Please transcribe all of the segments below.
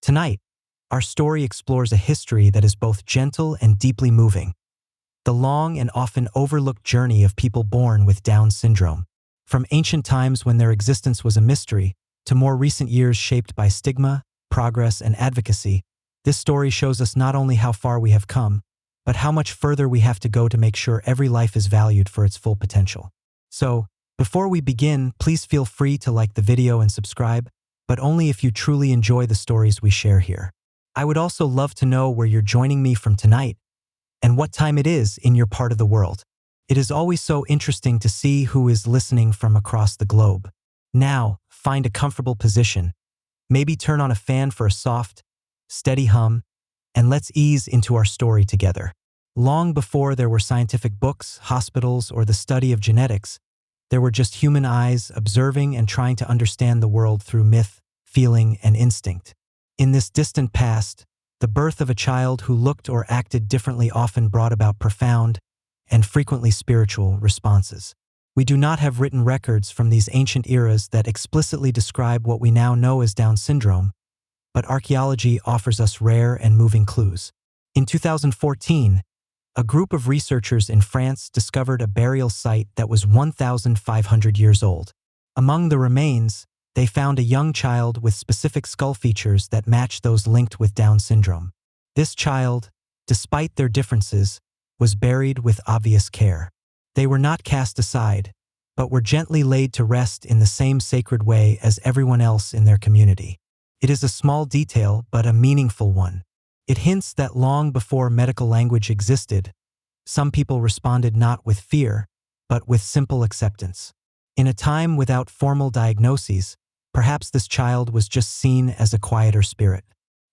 Tonight, our story explores a history that is both gentle and deeply moving. The long and often overlooked journey of people born with Down syndrome. From ancient times when their existence was a mystery, to more recent years shaped by stigma, progress, and advocacy, this story shows us not only how far we have come, but how much further we have to go to make sure every life is valued for its full potential. So, before we begin, please feel free to like the video and subscribe, but only if you truly enjoy the stories we share here. I would also love to know where you're joining me from tonight and what time it is in your part of the world. It is always so interesting to see who is listening from across the globe. Now, find a comfortable position. Maybe turn on a fan for a soft, steady hum, and let's ease into our story together. Long before there were scientific books, hospitals, or the study of genetics, there were just human eyes observing and trying to understand the world through myth, feeling, and instinct. In this distant past, the birth of a child who looked or acted differently often brought about profound and frequently spiritual responses. We do not have written records from these ancient eras that explicitly describe what we now know as Down syndrome, but archaeology offers us rare and moving clues. In 2014, a group of researchers in France discovered a burial site that was 1,500 years old. Among the remains, they found a young child with specific skull features that matched those linked with Down syndrome. This child, despite their differences, was buried with obvious care. They were not cast aside, but were gently laid to rest in the same sacred way as everyone else in their community. It is a small detail, but a meaningful one. It hints that long before medical language existed, some people responded not with fear, but with simple acceptance. In a time without formal diagnoses, perhaps this child was just seen as a quieter spirit.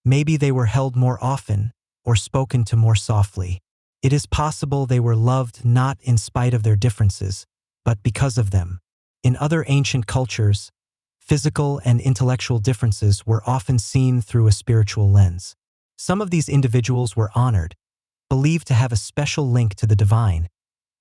Maybe they were held more often, or spoken to more softly. It is possible they were loved not in spite of their differences, but because of them. In other ancient cultures, physical and intellectual differences were often seen through a spiritual lens. Some of these individuals were honored, believed to have a special link to the divine,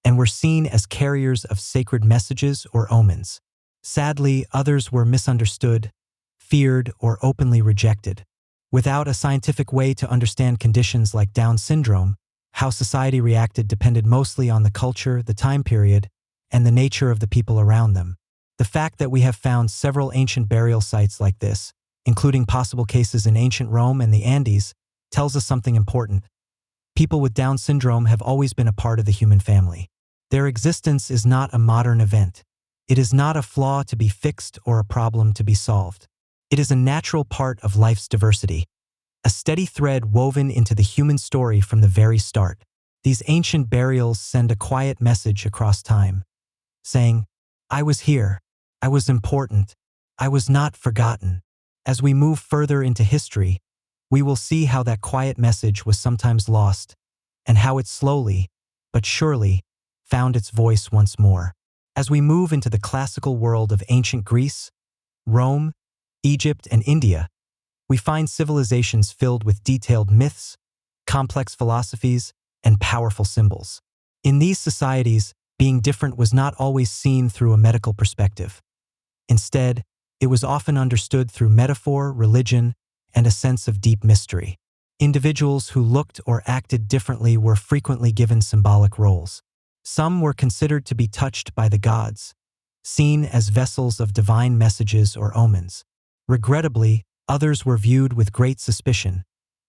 and were seen as carriers of sacred messages or omens. Sadly, others were misunderstood, feared, or openly rejected. Without a scientific way to understand conditions like Down syndrome, how society reacted depended mostly on the culture, the time period, and the nature of the people around them. The fact that we have found several ancient burial sites like this, including possible cases in ancient Rome and the Andes, tells us something important. People with Down syndrome have always been a part of the human family. Their existence is not a modern event. It is not a flaw to be fixed or a problem to be solved. It is a natural part of life's diversity, a steady thread woven into the human story from the very start. These ancient burials send a quiet message across time, saying, "I was here. I was important. I was not forgotten." As we move further into history, we will see how that quiet message was sometimes lost, and how it slowly, but surely, found its voice once more. As we move into the classical world of ancient Greece, Rome, Egypt, and India, we find civilizations filled with detailed myths, complex philosophies, and powerful symbols. In these societies, being different was not always seen through a medical perspective. Instead, it was often understood through metaphor, religion, and a sense of deep mystery. Individuals who looked or acted differently were frequently given symbolic roles. Some were considered to be touched by the gods, seen as vessels of divine messages or omens. Regrettably, others were viewed with great suspicion,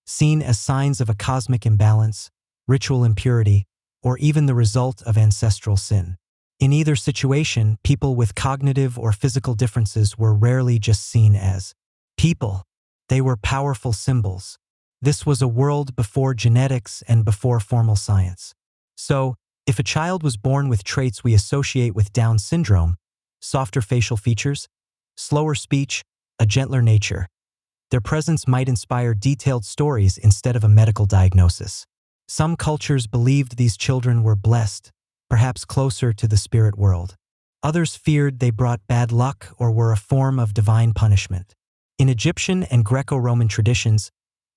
seen as signs of a cosmic imbalance, ritual impurity, or even the result of ancestral sin. In either situation, people with cognitive or physical differences were rarely just seen as people. They were powerful symbols. This was a world before genetics and before formal science. So, if a child was born with traits we associate with Down syndrome, softer facial features, slower speech, a gentler nature, their presence might inspire detailed stories instead of a medical diagnosis. Some cultures believed these children were blessed, perhaps closer to the spirit world. Others feared they brought bad luck or were a form of divine punishment. In Egyptian and Greco-Roman traditions,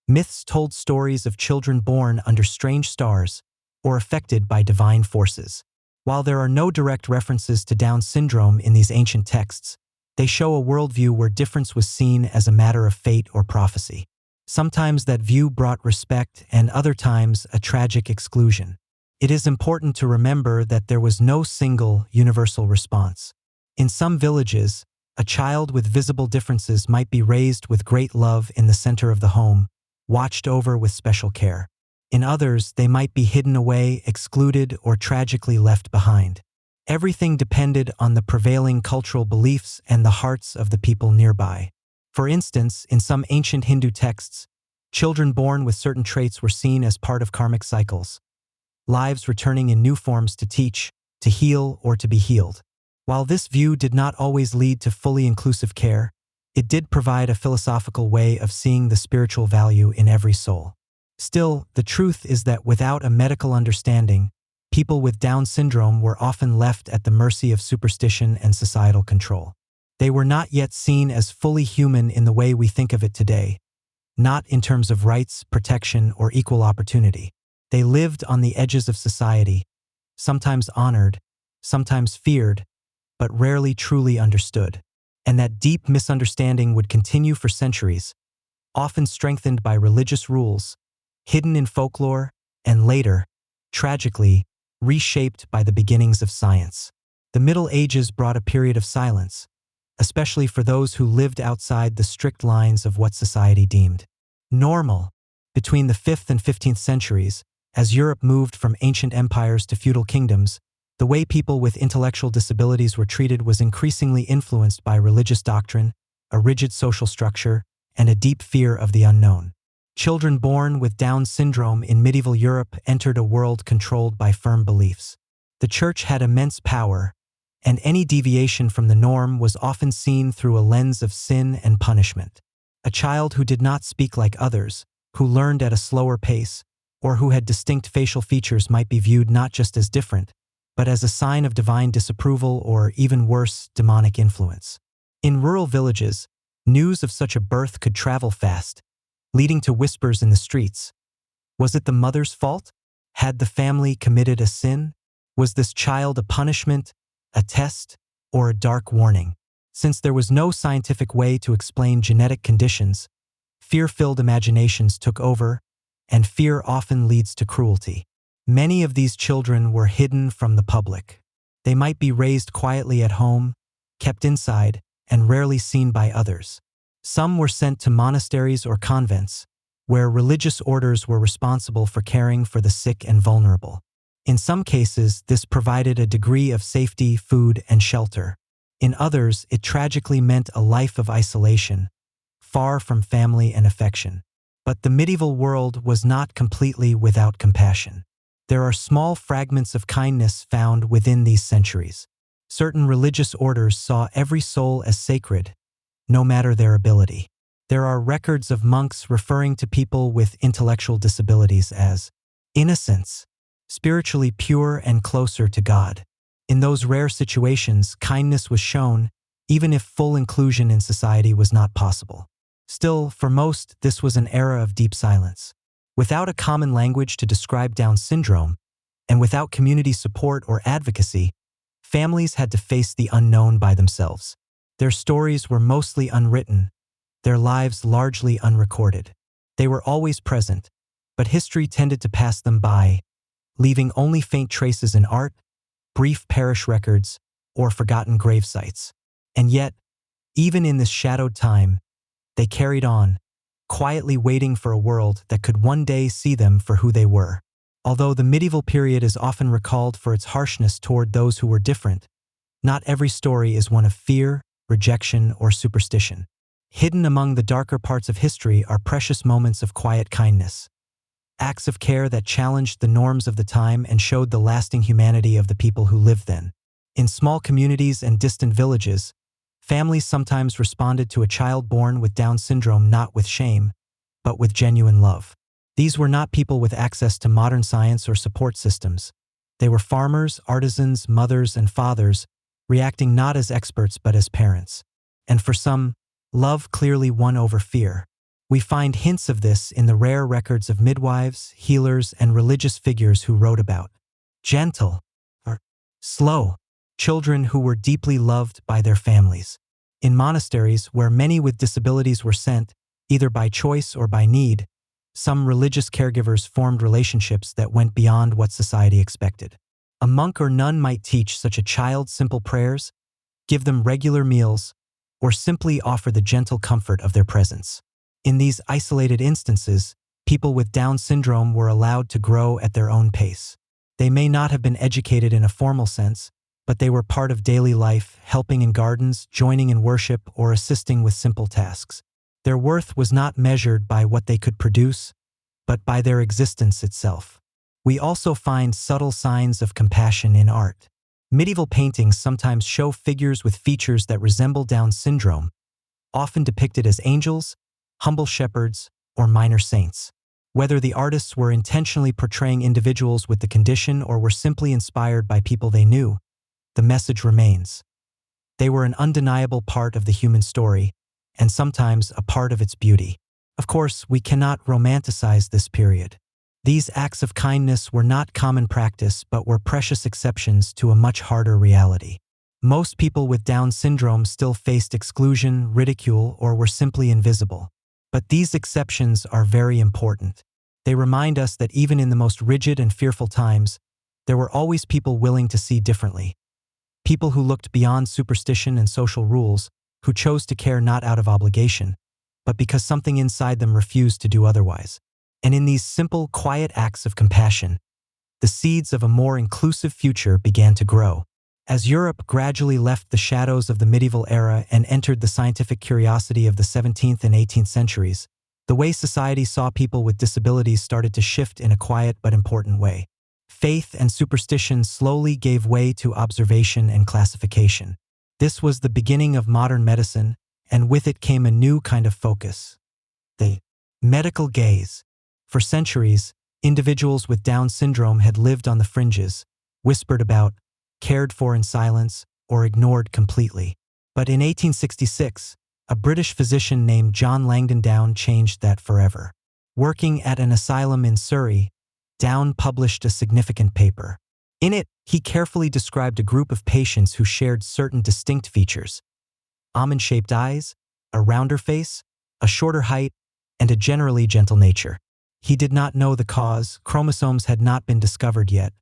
myths told stories of children born under strange stars or affected by divine forces. While there are no direct references to Down syndrome in these ancient texts, they show a worldview where difference was seen as a matter of fate or prophecy. Sometimes that view brought respect and other times a tragic exclusion. It is important to remember that there was no single, universal response. In some villages, a child with visible differences might be raised with great love in the center of the home, watched over with special care. In others, they might be hidden away, excluded, or tragically left behind. Everything depended on the prevailing cultural beliefs and the hearts of the people nearby. For instance, in some ancient Hindu texts, children born with certain traits were seen as part of karmic cycles, lives returning in new forms to teach, to heal, or to be healed. While this view did not always lead to fully inclusive care, it did provide a philosophical way of seeing the spiritual value in every soul. Still, the truth is that without a medical understanding, people with Down syndrome were often left at the mercy of superstition and societal control. They were not yet seen as fully human in the way we think of it today, not in terms of rights, protection, or equal opportunity. They lived on the edges of society, sometimes honored, sometimes feared, but rarely truly understood. And that deep misunderstanding would continue for centuries, often strengthened by religious rules, hidden in folklore, and later, tragically, reshaped by the beginnings of science. The Middle Ages brought a period of silence, especially for those who lived outside the strict lines of what society deemed normal. Between the 5th and 15th centuries, as Europe moved from ancient empires to feudal kingdoms, the way people with intellectual disabilities were treated was increasingly influenced by religious doctrine, a rigid social structure, and a deep fear of the unknown. Children born with Down syndrome in medieval Europe entered a world controlled by firm beliefs. The church had immense power, and any deviation from the norm was often seen through a lens of sin and punishment. A child who did not speak like others, who learned at a slower pace, or who had distinct facial features might be viewed not just as different, but as a sign of divine disapproval or, even worse, demonic influence. In rural villages, news of such a birth could travel fast, leading to whispers in the streets. Was it the mother's fault? Had the family committed a sin? Was this child a punishment, a test, or a dark warning? Since there was no scientific way to explain genetic conditions, fear-filled imaginations took over, and fear often leads to cruelty. Many of these children were hidden from the public. They might be raised quietly at home, kept inside, and rarely seen by others. Some were sent to monasteries or convents, where religious orders were responsible for caring for the sick and vulnerable. In some cases, this provided a degree of safety, food, and shelter. In others, it tragically meant a life of isolation, far from family and affection. But the medieval world was not completely without compassion. There are small fragments of kindness found within these centuries. Certain religious orders saw every soul as sacred, no matter their ability. There are records of monks referring to people with intellectual disabilities as innocents, spiritually pure and closer to God. In those rare situations, kindness was shown, even if full inclusion in society was not possible. Still, for most, this was an era of deep silence. Without a common language to describe Down syndrome, and without community support or advocacy, families had to face the unknown by themselves. Their stories were mostly unwritten, their lives largely unrecorded. They were always present, but history tended to pass them by, leaving only faint traces in art, brief parish records, or forgotten grave sites. And yet, even in this shadowed time, they carried on, quietly waiting for a world that could one day see them for who they were. Although the medieval period is often recalled for its harshness toward those who were different, not every story is one of fear, rejection, or superstition. Hidden among the darker parts of history are precious moments of quiet kindness, acts of care that challenged the norms of the time and showed the lasting humanity of the people who lived then. In small communities and distant villages, families sometimes responded to a child born with Down syndrome not with shame, but with genuine love. These were not people with access to modern science or support systems. They were farmers, artisans, mothers, and fathers, reacting not as experts but as parents. And for some, love clearly won over fear. We find hints of this in the rare records of midwives, healers, and religious figures who wrote about gentle or slow children who were deeply loved by their families. In monasteries, where many with disabilities were sent, either by choice or by need. Some religious caregivers formed relationships that went beyond what society expected. A monk or nun might teach such a child simple prayers, give them regular meals, or simply offer the gentle comfort of their presence. In these isolated instances, people with Down syndrome were allowed to grow at their own pace. They may not have been educated in a formal sense, but they were part of daily life, helping in gardens, joining in worship, or assisting with simple tasks. Their worth was not measured by what they could produce, but by their existence itself. We also find subtle signs of compassion in art. Medieval paintings sometimes show figures with features that resemble Down syndrome, often depicted as angels, humble shepherds, or minor saints. Whether the artists were intentionally portraying individuals with the condition or were simply inspired by people they knew, the message remains. They were an undeniable part of the human story, and sometimes a part of its beauty. Of course, we cannot romanticize this period. These acts of kindness were not common practice but were precious exceptions to a much harder reality. Most people with Down syndrome still faced exclusion, ridicule, or were simply invisible. But these exceptions are very important. They remind us that even in the most rigid and fearful times, there were always people willing to see differently. People who looked beyond superstition and social rules, who chose to care not out of obligation, but because something inside them refused to do otherwise. And in these simple, quiet acts of compassion, the seeds of a more inclusive future began to grow. As Europe gradually left the shadows of the medieval era and entered the scientific curiosity of the 17th and 18th centuries, the way society saw people with disabilities started to shift in a quiet but important way. Faith and superstition slowly gave way to observation and classification. This was the beginning of modern medicine, and with it came a new kind of focus: the medical gaze. For centuries, individuals with Down syndrome had lived on the fringes, whispered about, cared for in silence, or ignored completely. But in 1866, a British physician named John Langdon Down changed that forever. Working at an asylum in Surrey, Down published a significant paper. In it, he carefully described a group of patients who shared certain distinct features: almond-shaped eyes, a rounder face, a shorter height, and a generally gentle nature. He did not know the cause, chromosomes had not been discovered yet,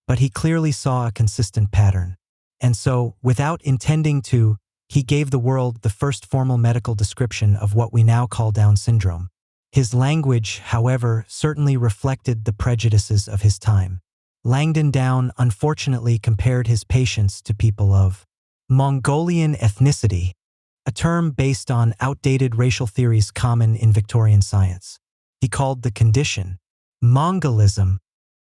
but he clearly saw a consistent pattern. And so, without intending to, he gave the world the first formal medical description of what we now call Down syndrome. His language, however, certainly reflected the prejudices of his time. Langdon Down unfortunately compared his patients to people of Mongolian ethnicity, a term based on outdated racial theories common in Victorian science. He called the condition Mongolism,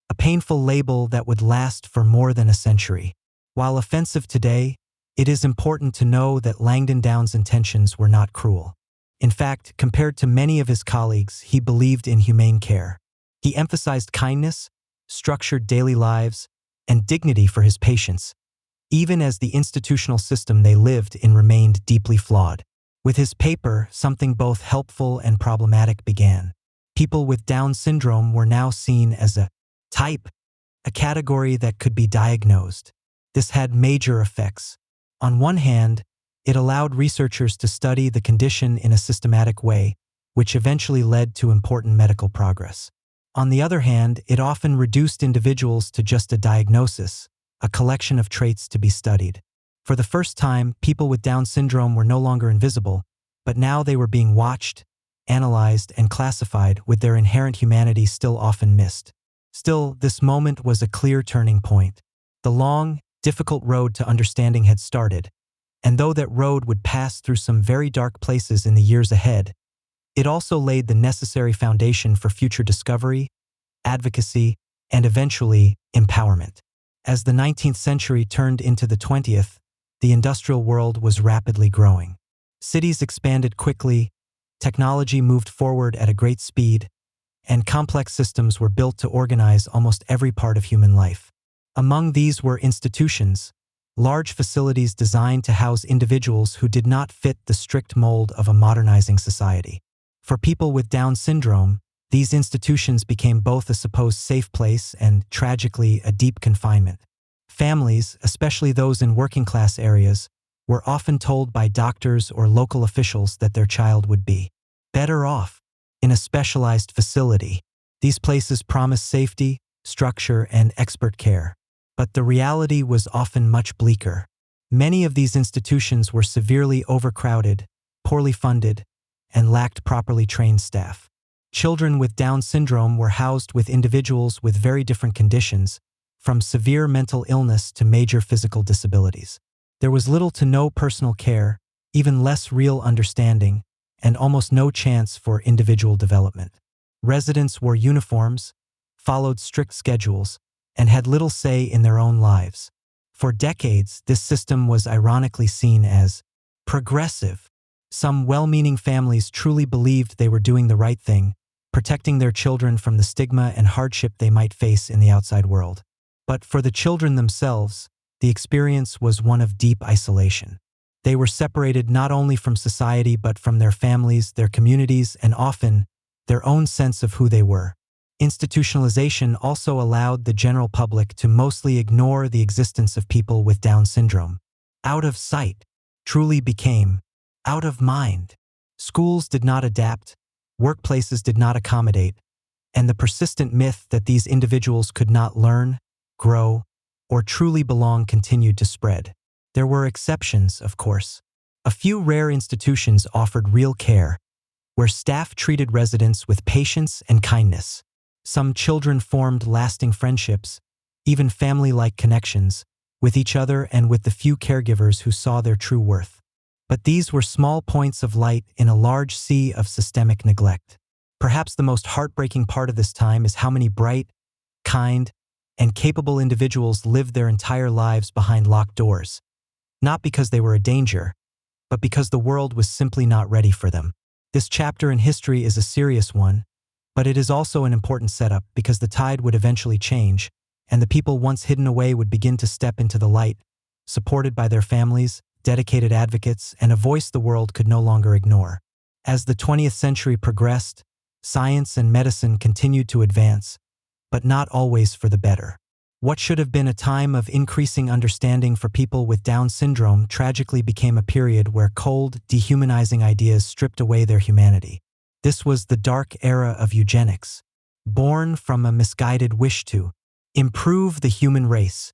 a painful label that would last for more than a century. While offensive today, it is important to know that Langdon Down's intentions were not cruel. In fact, compared to many of his colleagues, he believed in humane care. He emphasized kindness, structured daily lives, and dignity for his patients, even as the institutional system they lived in remained deeply flawed. With his paper, something both helpful and problematic began. People with Down syndrome were now seen as a type, a category that could be diagnosed. This had major effects. On one hand, it allowed researchers to study the condition in a systematic way, which eventually led to important medical progress. On the other hand, it often reduced individuals to just a diagnosis, a collection of traits to be studied. For the first time, people with Down syndrome were no longer invisible, but now they were being watched, analyzed, and classified, with their inherent humanity still often missed. Still, this moment was a clear turning point. The long, difficult road to understanding had started, and though that road would pass through some very dark places in the years ahead, it also laid the necessary foundation for future discovery, advocacy, and eventually, empowerment. As the 19th century turned into the 20th, the industrial world was rapidly growing. Cities expanded quickly, technology moved forward at a great speed, and complex systems were built to organize almost every part of human life. Among these were institutions, large facilities designed to house individuals who did not fit the strict mold of a modernizing society. For people with Down syndrome, these institutions became both a supposed safe place and, tragically, a deep confinement. Families, especially those in working-class areas, were often told by doctors or local officials that their child would be better off in a specialized facility. These places promised safety, structure, and expert care. But the reality was often much bleaker. Many of these institutions were severely overcrowded, poorly funded, and lacked properly trained staff. Children with Down syndrome were housed with individuals with very different conditions, from severe mental illness to major physical disabilities. There was little to no personal care, even less real understanding, and almost no chance for individual development. Residents wore uniforms, followed strict schedules, and had little say in their own lives. For decades, this system was ironically seen as progressive. Some well-meaning families truly believed they were doing the right thing, protecting their children from the stigma and hardship they might face in the outside world. But for the children themselves, the experience was one of deep isolation. They were separated not only from society but from their families, their communities, and often their own sense of who they were. Institutionalization also allowed the general public to mostly ignore the existence of people with Down syndrome. Out of sight truly became out of mind. Schools did not adapt, workplaces did not accommodate, and the persistent myth that these individuals could not learn, grow, or truly belong continued to spread. There were exceptions, of course. A few rare institutions offered real care, where staff treated residents with patience and kindness. Some children formed lasting friendships, even family-like connections, with each other and with the few caregivers who saw their true worth. But these were small points of light in a large sea of systemic neglect. Perhaps the most heartbreaking part of this time is how many bright, kind, and capable individuals lived their entire lives behind locked doors, not because they were a danger, but because the world was simply not ready for them. This chapter in history is a serious one, but it is also an important setup because the tide would eventually change, and the people once hidden away would begin to step into the light, supported by their families, dedicated advocates, and a voice the world could no longer ignore. As the 20th century progressed, science and medicine continued to advance, but not always for the better. What should have been a time of increasing understanding for people with Down syndrome tragically became a period where cold, dehumanizing ideas stripped away their humanity. This was the dark era of eugenics, born from a misguided wish to improve the human race.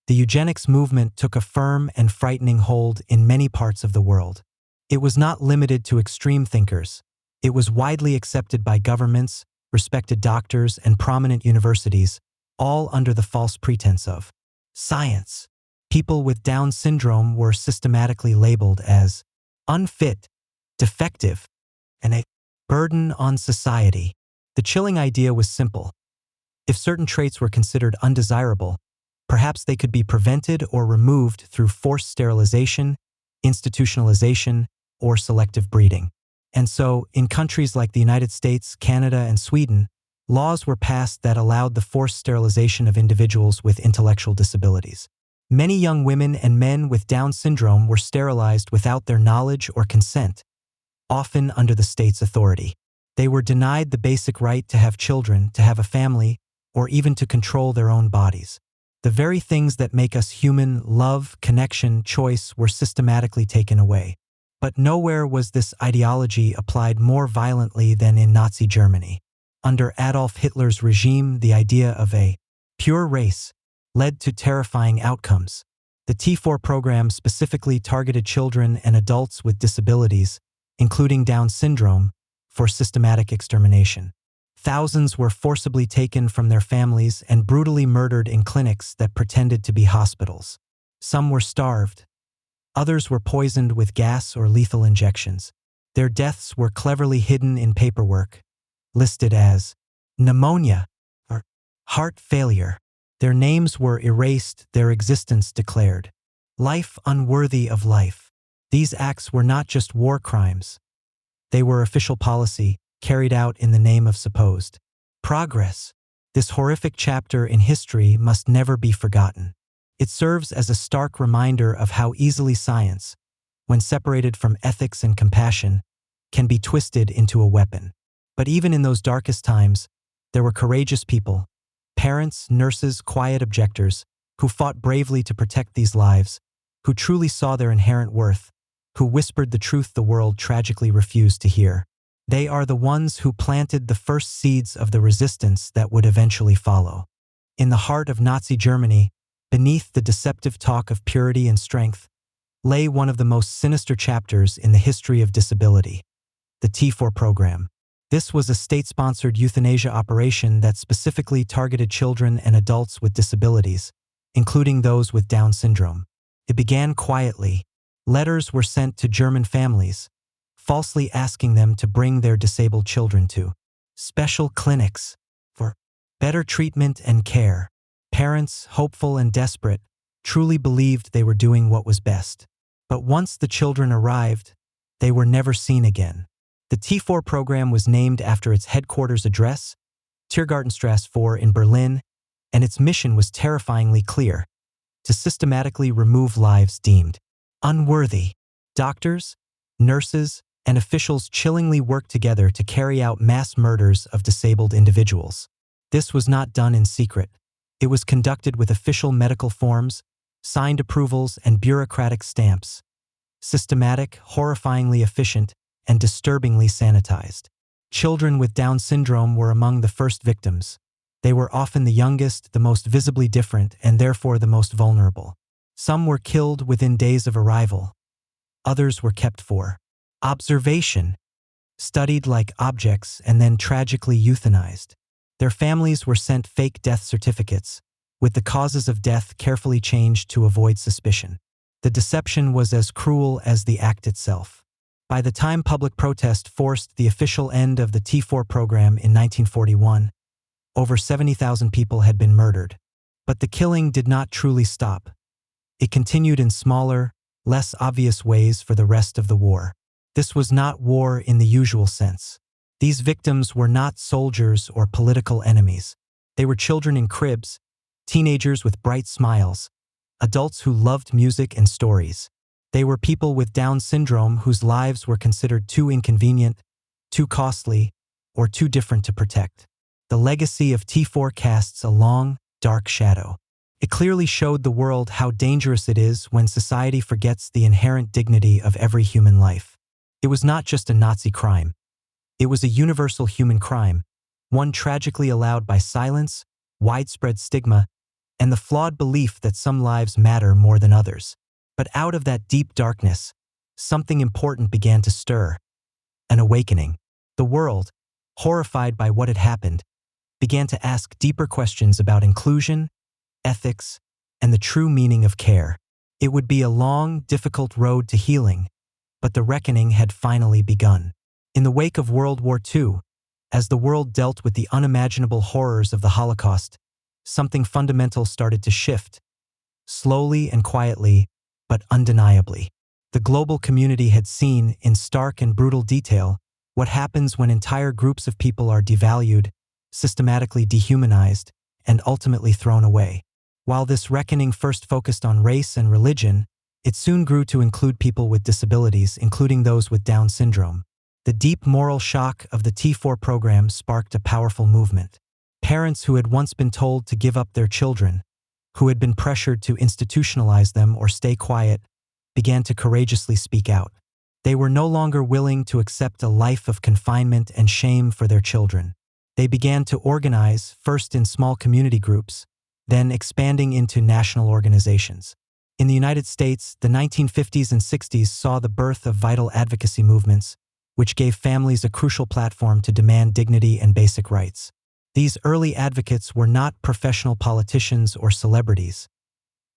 The eugenics movement took a firm and frightening hold in many parts of the world. It was not limited to extreme thinkers. It was widely accepted by governments, respected doctors, and prominent universities, all under the false pretense of science. People with Down syndrome were systematically labeled as unfit, defective, and a burden on society. The chilling idea was simple. If certain traits were considered undesirable, perhaps they could be prevented or removed through forced sterilization, institutionalization, or selective breeding. And so, in countries like the United States, Canada, and Sweden, laws were passed that allowed the forced sterilization of individuals with intellectual disabilities. Many young women and men with Down syndrome were sterilized without their knowledge or consent, often under the state's authority. They were denied the basic right to have children, to have a family, or even to control their own bodies. The very things that make us human, love, connection, choice, were systematically taken away. But nowhere was this ideology applied more violently than in Nazi Germany. Under Adolf Hitler's regime, the idea of a pure race led to terrifying outcomes. The T4 program specifically targeted children and adults with disabilities, including Down syndrome, for systematic extermination. Thousands were forcibly taken from their families and brutally murdered in clinics that pretended to be hospitals. Some were starved. Others were poisoned with gas or lethal injections. Their deaths were cleverly hidden in paperwork, listed as pneumonia or heart failure. Their names were erased, their existence declared life unworthy of life. These acts were not just war crimes. They were official policy, carried out in the name of supposed progress. This horrific chapter in history must never be forgotten. It serves as a stark reminder of how easily science, when separated from ethics and compassion, can be twisted into a weapon. But even in those darkest times, there were courageous people, parents, nurses, quiet objectors, who fought bravely to protect these lives, who truly saw their inherent worth, who whispered the truth the world tragically refused to hear. They are the ones who planted the first seeds of the resistance that would eventually follow. In the heart of Nazi Germany, beneath the deceptive talk of purity and strength, lay one of the most sinister chapters in the history of disability, the T4 program. This was a state-sponsored euthanasia operation that specifically targeted children and adults with disabilities, including those with Down syndrome. It began quietly. Letters were sent to German families, falsely asking them to bring their disabled children to special clinics for better treatment and care. Parents, hopeful and desperate, truly believed they were doing what was best. But once the children arrived, they were never seen again. The T4 program was named after its headquarters address, Tiergartenstrasse 4 in Berlin, and its mission was terrifyingly clear: to systematically remove lives deemed unworthy. Doctors, nurses, and officials chillingly worked together to carry out mass murders of disabled individuals. This was not done in secret. It was conducted with official medical forms, signed approvals, and bureaucratic stamps. Systematic, horrifyingly efficient, and disturbingly sanitized. Children with Down syndrome were among the first victims. They were often the youngest, the most visibly different, and therefore the most vulnerable. Some were killed within days of arrival. Others were kept for observation, studied like objects, and then tragically euthanized. Their families were sent fake death certificates, with the causes of death carefully changed to avoid suspicion. The deception was as cruel as the act itself. By the time public protest forced the official end of the T4 program in 1941, over 70,000 people had been murdered. But the killing did not truly stop. It continued in smaller, less obvious ways for the rest of the war. This was not war in the usual sense. These victims were not soldiers or political enemies. They were children in cribs, teenagers with bright smiles, adults who loved music and stories. They were people with Down syndrome whose lives were considered too inconvenient, too costly, or too different to protect. The legacy of T4 casts a long, dark shadow. It clearly showed the world how dangerous it is when society forgets the inherent dignity of every human life. It was not just a Nazi crime. It was a universal human crime, one tragically allowed by silence, widespread stigma, and the flawed belief that some lives matter more than others. But out of that deep darkness, something important began to stir. An awakening. The world, horrified by what had happened, began to ask deeper questions about inclusion, ethics, and the true meaning of care. It would be a long, difficult road to healing, but the reckoning had finally begun. In the wake of World War II, as the world dealt with the unimaginable horrors of the Holocaust, something fundamental started to shift. Slowly and quietly, but undeniably. The global community had seen, in stark and brutal detail, what happens when entire groups of people are devalued, systematically dehumanized, and ultimately thrown away. While this reckoning first focused on race and religion, it soon grew to include people with disabilities, including those with Down syndrome. The deep moral shock of the T4 program sparked a powerful movement. Parents who had once been told to give up their children, who had been pressured to institutionalize them or stay quiet, began to courageously speak out. They were no longer willing to accept a life of confinement and shame for their children. They began to organize, first in small community groups, then expanding into national organizations. In the United States, the 1950s and 60s saw the birth of vital advocacy movements, which gave families a crucial platform to demand dignity and basic rights. These early advocates were not professional politicians or celebrities.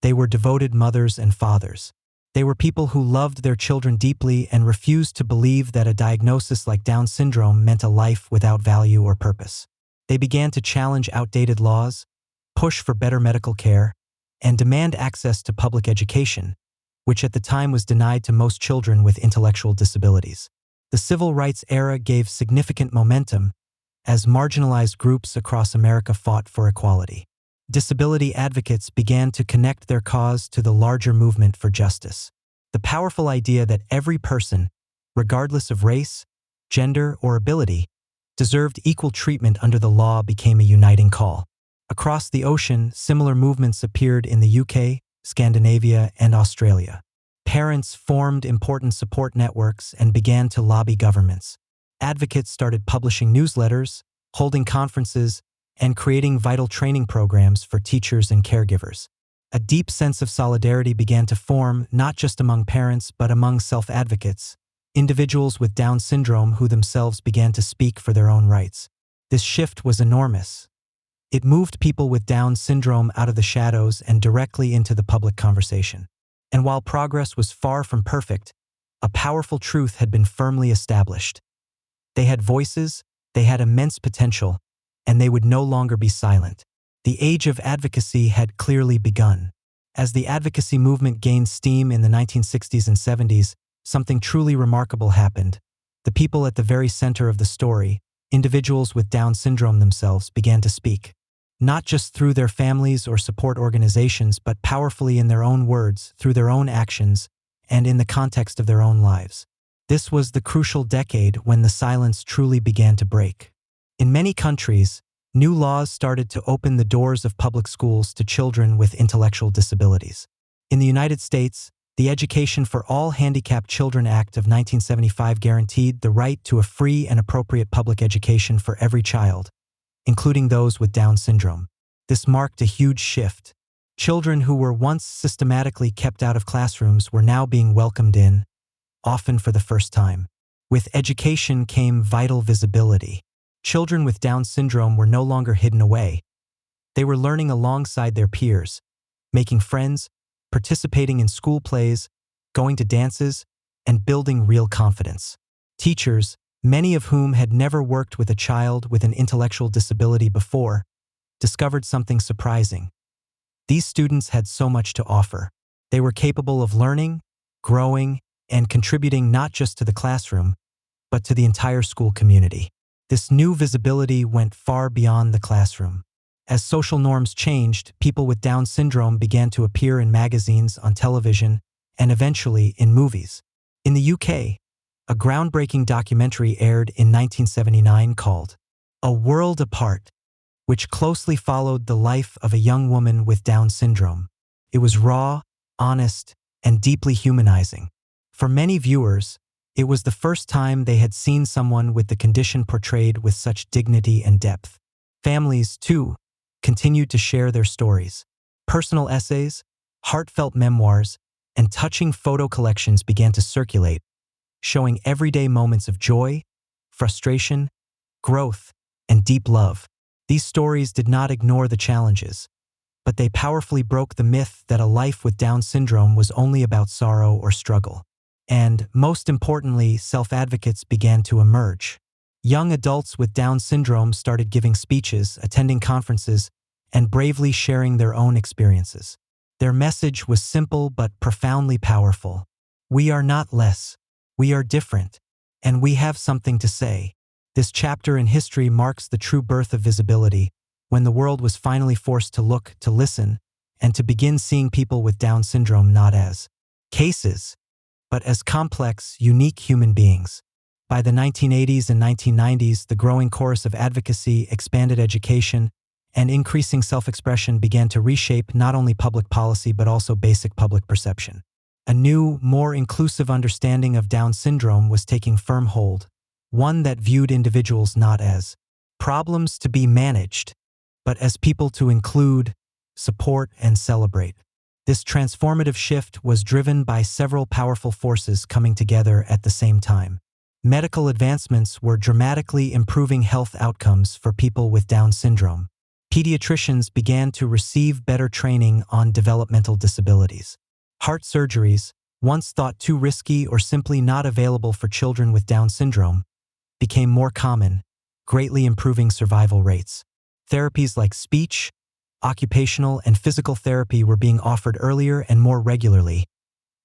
They were devoted mothers and fathers. They were people who loved their children deeply and refused to believe that a diagnosis like Down syndrome meant a life without value or purpose. They began to challenge outdated laws, push for better medical care, and demand access to public education, which at the time was denied to most children with intellectual disabilities. The civil rights era gave significant momentum as marginalized groups across America fought for equality. Disability advocates began to connect their cause to the larger movement for justice. The powerful idea that every person, regardless of race, gender, or ability, deserved equal treatment under the law became a uniting call. Across the ocean, similar movements appeared in the UK, Scandinavia, and Australia. Parents formed important support networks and began to lobby governments. advocates started publishing newsletters, holding conferences, and creating vital training programs for teachers and caregivers. A deep sense of solidarity began to form not just among parents but among self-advocates, individuals with Down syndrome who themselves began to speak for their own rights. This shift was enormous. It moved people with Down syndrome out of the shadows and directly into the public conversation. And while progress was far from perfect, a powerful truth had been firmly established. They had voices, they had immense potential, and they would no longer be silent. The age of advocacy had clearly begun. As the advocacy movement gained steam in the 1960s and 70s, something truly remarkable happened. The people at the very center of the story, individuals with Down syndrome themselves, began to speak. Not just through their families or support organizations, but powerfully in their own words, through their own actions, and in the context of their own lives. This was the crucial decade when the silence truly began to break. In many countries, new laws started to open the doors of public schools to children with intellectual disabilities. In the United States, the Education for All Handicapped Children Act of 1975 guaranteed the right to a free and appropriate public education for every child, including those with Down syndrome. This marked a huge shift. Children who were once systematically kept out of classrooms were now being welcomed in, often for the first time. With education came vital visibility. Children with Down syndrome were no longer hidden away. They were learning alongside their peers, making friends, participating in school plays, going to dances, and building real confidence. Teachers, many of whom had never worked with a child with an intellectual disability before, discovered something surprising. These students had so much to offer. They were capable of learning, growing, and contributing not just to the classroom, but to the entire school community. This new visibility went far beyond the classroom. As social norms changed, people with Down syndrome began to appear in magazines, on television, and eventually in movies. In the UK, a groundbreaking documentary aired in 1979 called A World Apart, which closely followed the life of a young woman with Down syndrome. It was raw, honest, and deeply humanizing. For many viewers, it was the first time they had seen someone with the condition portrayed with such dignity and depth. Families, too, continued to share their stories. Personal essays, heartfelt memoirs, and touching photo collections began to circulate, showing everyday moments of joy, frustration, growth, and deep love. These stories did not ignore the challenges, but they powerfully broke the myth that a life with Down syndrome was only about sorrow or struggle. And, most importantly, self-advocates began to emerge. Young adults with Down syndrome started giving speeches, attending conferences, and bravely sharing their own experiences. Their message was simple but profoundly powerful. We are not less. We are different. And we have something to say. This chapter in history marks the true birth of visibility, when the world was finally forced to look, to listen, and to begin seeing people with Down syndrome not as cases, but as complex, unique human beings. By the 1980s and 1990s, the growing chorus of advocacy, expanded education, and increasing self-expression began to reshape not only public policy but also basic public perception. A new, more inclusive understanding of Down syndrome was taking firm hold, one that viewed individuals not as problems to be managed, but as people to include, support, and celebrate. This transformative shift was driven by several powerful forces coming together at the same time. Medical advancements were dramatically improving health outcomes for people with Down syndrome. Pediatricians began to receive better training on developmental disabilities. Heart surgeries, once thought too risky or simply not available for children with Down syndrome, became more common, greatly improving survival rates. Therapies like speech, occupational, and physical therapy were being offered earlier and more regularly,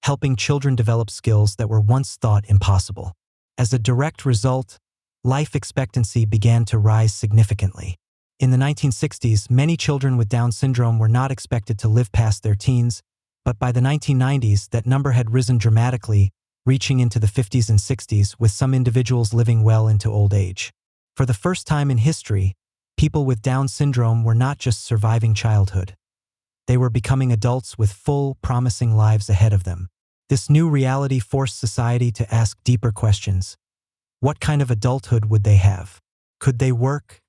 helping children develop skills that were once thought impossible. As a direct result, life expectancy began to rise significantly. In the 1960s, many children with Down syndrome were not expected to live past their teens, but by the 1990s, that number had risen dramatically, reaching into the 50s and 60s, with some individuals living well into old age. For the first time in history, people with Down syndrome were not just surviving childhood. They were becoming adults with full, promising lives ahead of them. This new reality forced society to ask deeper questions. What kind of adulthood would they have? Could they work?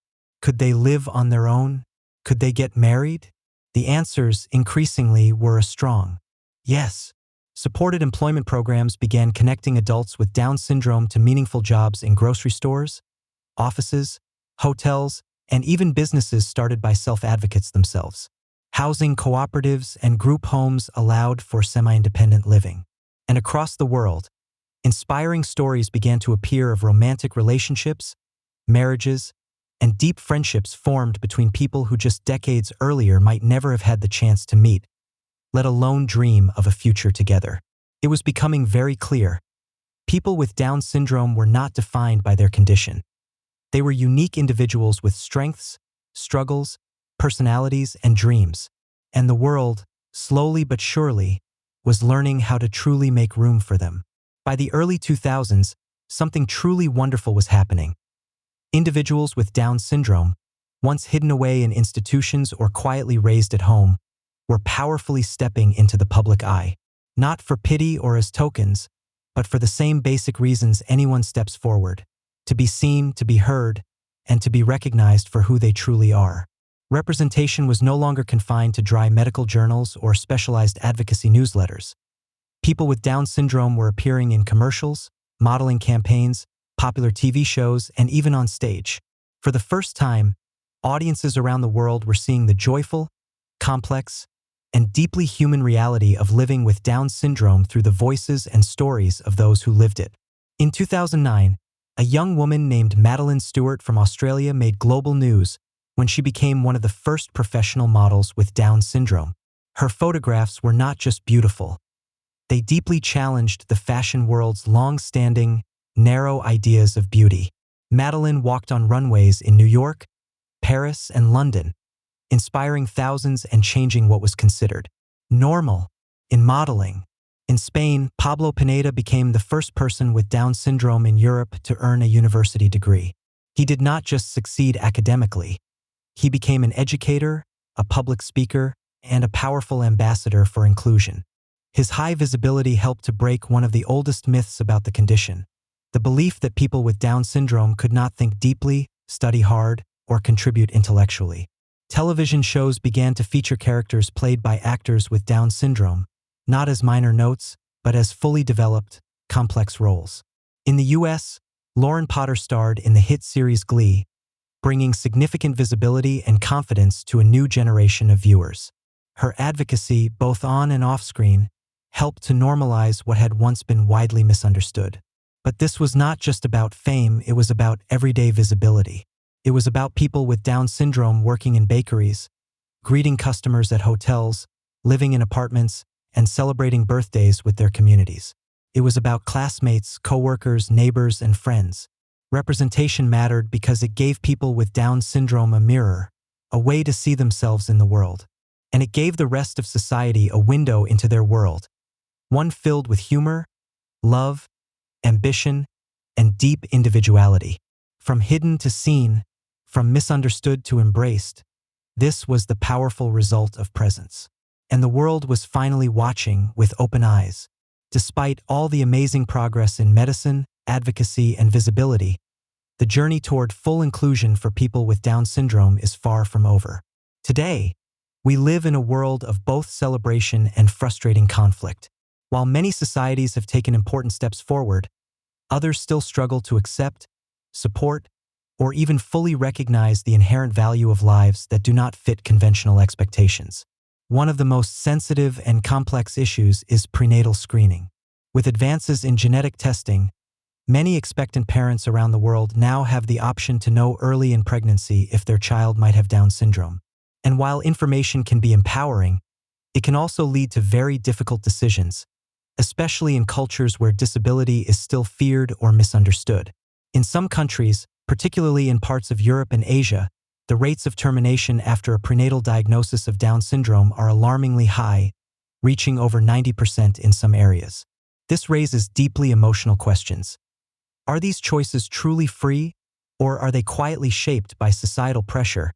Could they live on their own? Could they get married? The answers, increasingly, were a strong yes. Supported employment programs began connecting adults with Down syndrome to meaningful jobs in grocery stores, offices, hotels, and even businesses started by self-advocates themselves. Housing cooperatives and group homes allowed for semi-independent living. And across the world, inspiring stories began to appear of romantic relationships, marriages, and deep friendships formed between people who just decades earlier might never have had the chance to meet, let alone dream of a future together. It was becoming very clear. People with Down syndrome were not defined by their condition. They were unique individuals with strengths, struggles, personalities, and dreams. And the world, slowly but surely, was learning how to truly make room for them. By the early 2000s, something truly wonderful was happening. Individuals with Down syndrome, once hidden away in institutions or quietly raised at home, were powerfully stepping into the public eye. Not for pity or as tokens, but for the same basic reasons anyone steps forward: to be seen, to be heard, and to be recognized for who they truly are. Representation was no longer confined to dry medical journals or specialized advocacy newsletters. People with Down syndrome were appearing in commercials, modeling campaigns, popular TV shows, and even on stage. For the first time, audiences around the world were seeing the joyful, complex, and deeply human reality of living with Down syndrome through the voices and stories of those who lived it. In 2009, a young woman named Madeline Stewart from Australia made global news when she became one of the first professional models with Down syndrome. Her photographs were not just beautiful. They deeply challenged the fashion world's long-standing, narrow ideas of beauty. Madeline walked on runways in New York, Paris, and London, inspiring thousands and changing what was considered normal in modeling. In Spain, Pablo Pineda became the first person with Down syndrome in Europe to earn a university degree. He did not just succeed academically. He became an educator, a public speaker, and a powerful ambassador for inclusion. His high visibility helped to break one of the oldest myths about the condition: the belief that people with Down syndrome could not think deeply, study hard, or contribute intellectually. Television shows began to feature characters played by actors with Down syndrome, not as minor notes, but as fully developed, complex roles. In the US, Lauren Potter starred in the hit series Glee, bringing significant visibility and confidence to a new generation of viewers. Her advocacy, both on and off screen, helped to normalize what had once been widely misunderstood. But this was not just about fame, it was about everyday visibility. It was about people with Down syndrome working in bakeries, greeting customers at hotels, living in apartments, and celebrating birthdays with their communities. It was about classmates, coworkers, neighbors, and friends. Representation mattered because it gave people with Down syndrome a mirror, a way to see themselves in the world. And it gave the rest of society a window into their world, one filled with humor, love, ambition, and deep individuality. From hidden to seen, from misunderstood to embraced, this was the powerful result of presence. And the world was finally watching with open eyes. Despite all the amazing progress in medicine, advocacy, and visibility, the journey toward full inclusion for people with Down syndrome is far from over. Today, we live in a world of both celebration and frustrating conflict. While many societies have taken important steps forward, others still struggle to accept, support, or even fully recognize the inherent value of lives that do not fit conventional expectations. One of the most sensitive and complex issues is prenatal screening. With advances in genetic testing, many expectant parents around the world now have the option to know early in pregnancy if their child might have Down syndrome. And while information can be empowering, it can also lead to very difficult decisions, especially in cultures where disability is still feared or misunderstood. In some countries, particularly in parts of Europe and Asia, the rates of termination after a prenatal diagnosis of Down syndrome are alarmingly high, reaching over 90% in some areas. This raises deeply emotional questions. Are these choices truly free, or are they quietly shaped by societal pressure,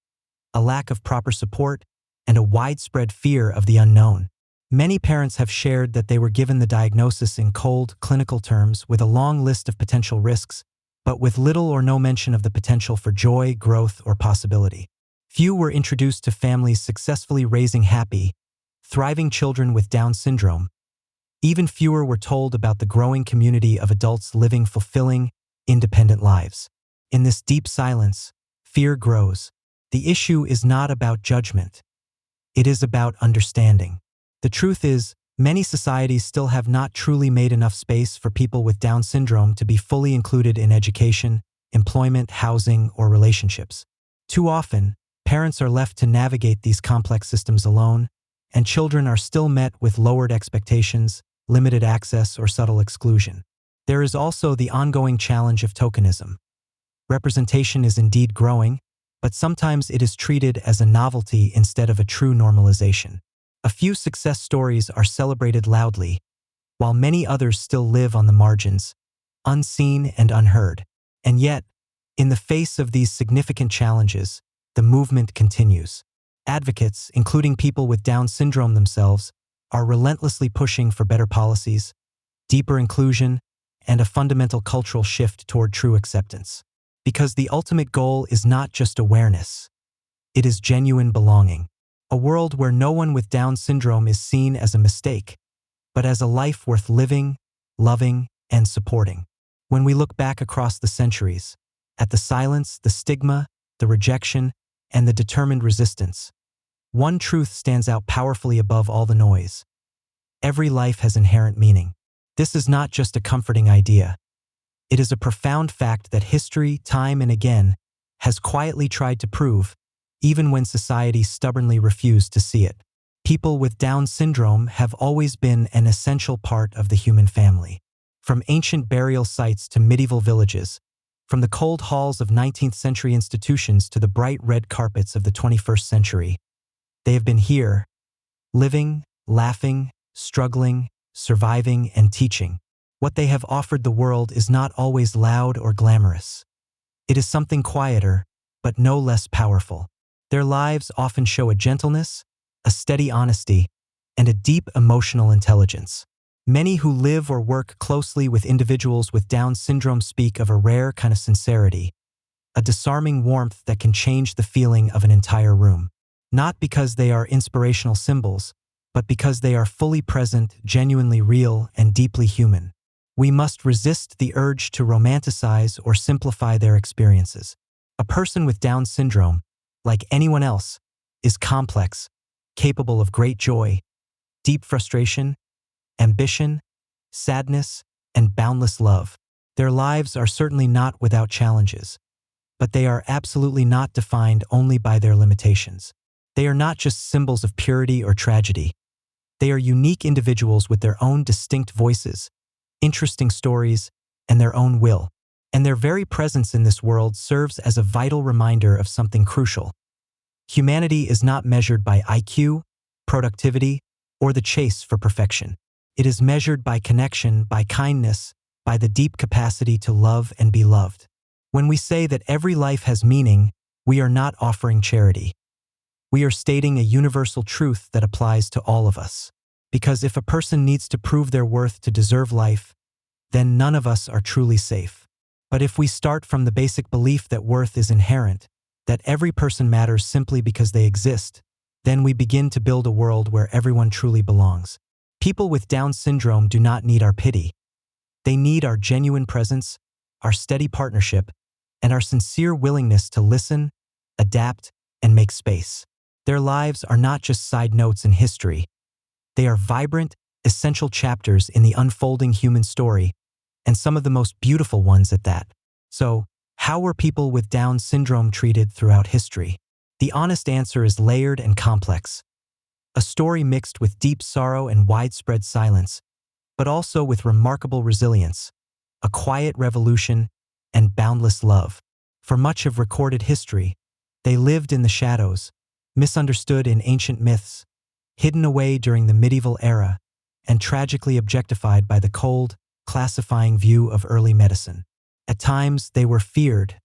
a lack of proper support, and a widespread fear of the unknown? Many parents have shared that they were given the diagnosis in cold, clinical terms with a long list of potential risks, but with little or no mention of the potential for joy, growth, or possibility. Few were introduced to families successfully raising happy, thriving children with Down syndrome. Even fewer were told about the growing community of adults living fulfilling, independent lives. In this deep silence, fear grows. The issue is not about judgment. It is about understanding. The truth is, many societies still have not truly made enough space for people with Down syndrome to be fully included in education, employment, housing, or relationships. Too often, parents are left to navigate these complex systems alone, and children are still met with lowered expectations, limited access, or subtle exclusion. There is also the ongoing challenge of tokenism. Representation is indeed growing, but sometimes it is treated as a novelty instead of a true normalization. A few success stories are celebrated loudly, while many others still live on the margins, unseen and unheard. And yet, in the face of these significant challenges, the movement continues. Advocates, including people with Down syndrome themselves, are relentlessly pushing for better policies, deeper inclusion, and a fundamental cultural shift toward true acceptance. Because the ultimate goal is not just awareness, it is genuine belonging. A world where no one with Down syndrome is seen as a mistake, but as a life worth living, loving, and supporting. When we look back across the centuries, at the silence, the stigma, the rejection, and the determined resistance, one truth stands out powerfully above all the noise. Every life has inherent meaning. This is not just a comforting idea. It is a profound fact that history, time and again, has quietly tried to prove, even when society stubbornly refused to see it. People with Down syndrome have always been an essential part of the human family. From ancient burial sites to medieval villages, from the cold halls of 19th century institutions to the bright red carpets of the 21st century, they have been here, living, laughing, struggling, surviving, and teaching. What they have offered the world is not always loud or glamorous. It is something quieter, but no less powerful. Their lives often show a gentleness, a steady honesty, and a deep emotional intelligence. Many who live or work closely with individuals with Down syndrome speak of a rare kind of sincerity, a disarming warmth that can change the feeling of an entire room. Not because they are inspirational symbols, but because they are fully present, genuinely real, and deeply human. We must resist the urge to romanticize or simplify their experiences. A person with Down syndrome, like anyone else, is complex, capable of great joy, deep frustration, ambition, sadness, and boundless love. Their lives are certainly not without challenges, but they are absolutely not defined only by their limitations. They are not just symbols of purity or tragedy. They are unique individuals with their own distinct voices, interesting stories, and their own will. And their very presence in this world serves as a vital reminder of something crucial. Humanity is not measured by IQ, productivity, or the chase for perfection. It is measured by connection, by kindness, by the deep capacity to love and be loved. When we say that every life has meaning, we are not offering charity. We are stating a universal truth that applies to all of us. Because if a person needs to prove their worth to deserve life, then none of us are truly safe. But if we start from the basic belief that worth is inherent, that every person matters simply because they exist, then we begin to build a world where everyone truly belongs. People with Down syndrome do not need our pity. They need our genuine presence, our steady partnership, and our sincere willingness to listen, adapt, and make space. Their lives are not just side notes in history. They are vibrant, essential chapters in the unfolding human story, and some of the most beautiful ones at that. So, how were people with Down syndrome treated throughout history? The honest answer is layered and complex. A story mixed with deep sorrow and widespread silence, but also with remarkable resilience, a quiet revolution, and boundless love. For much of recorded history, they lived in the shadows, misunderstood in ancient myths, hidden away during the medieval era, and tragically objectified by the cold, classifying view of early medicine. At times, they were feared,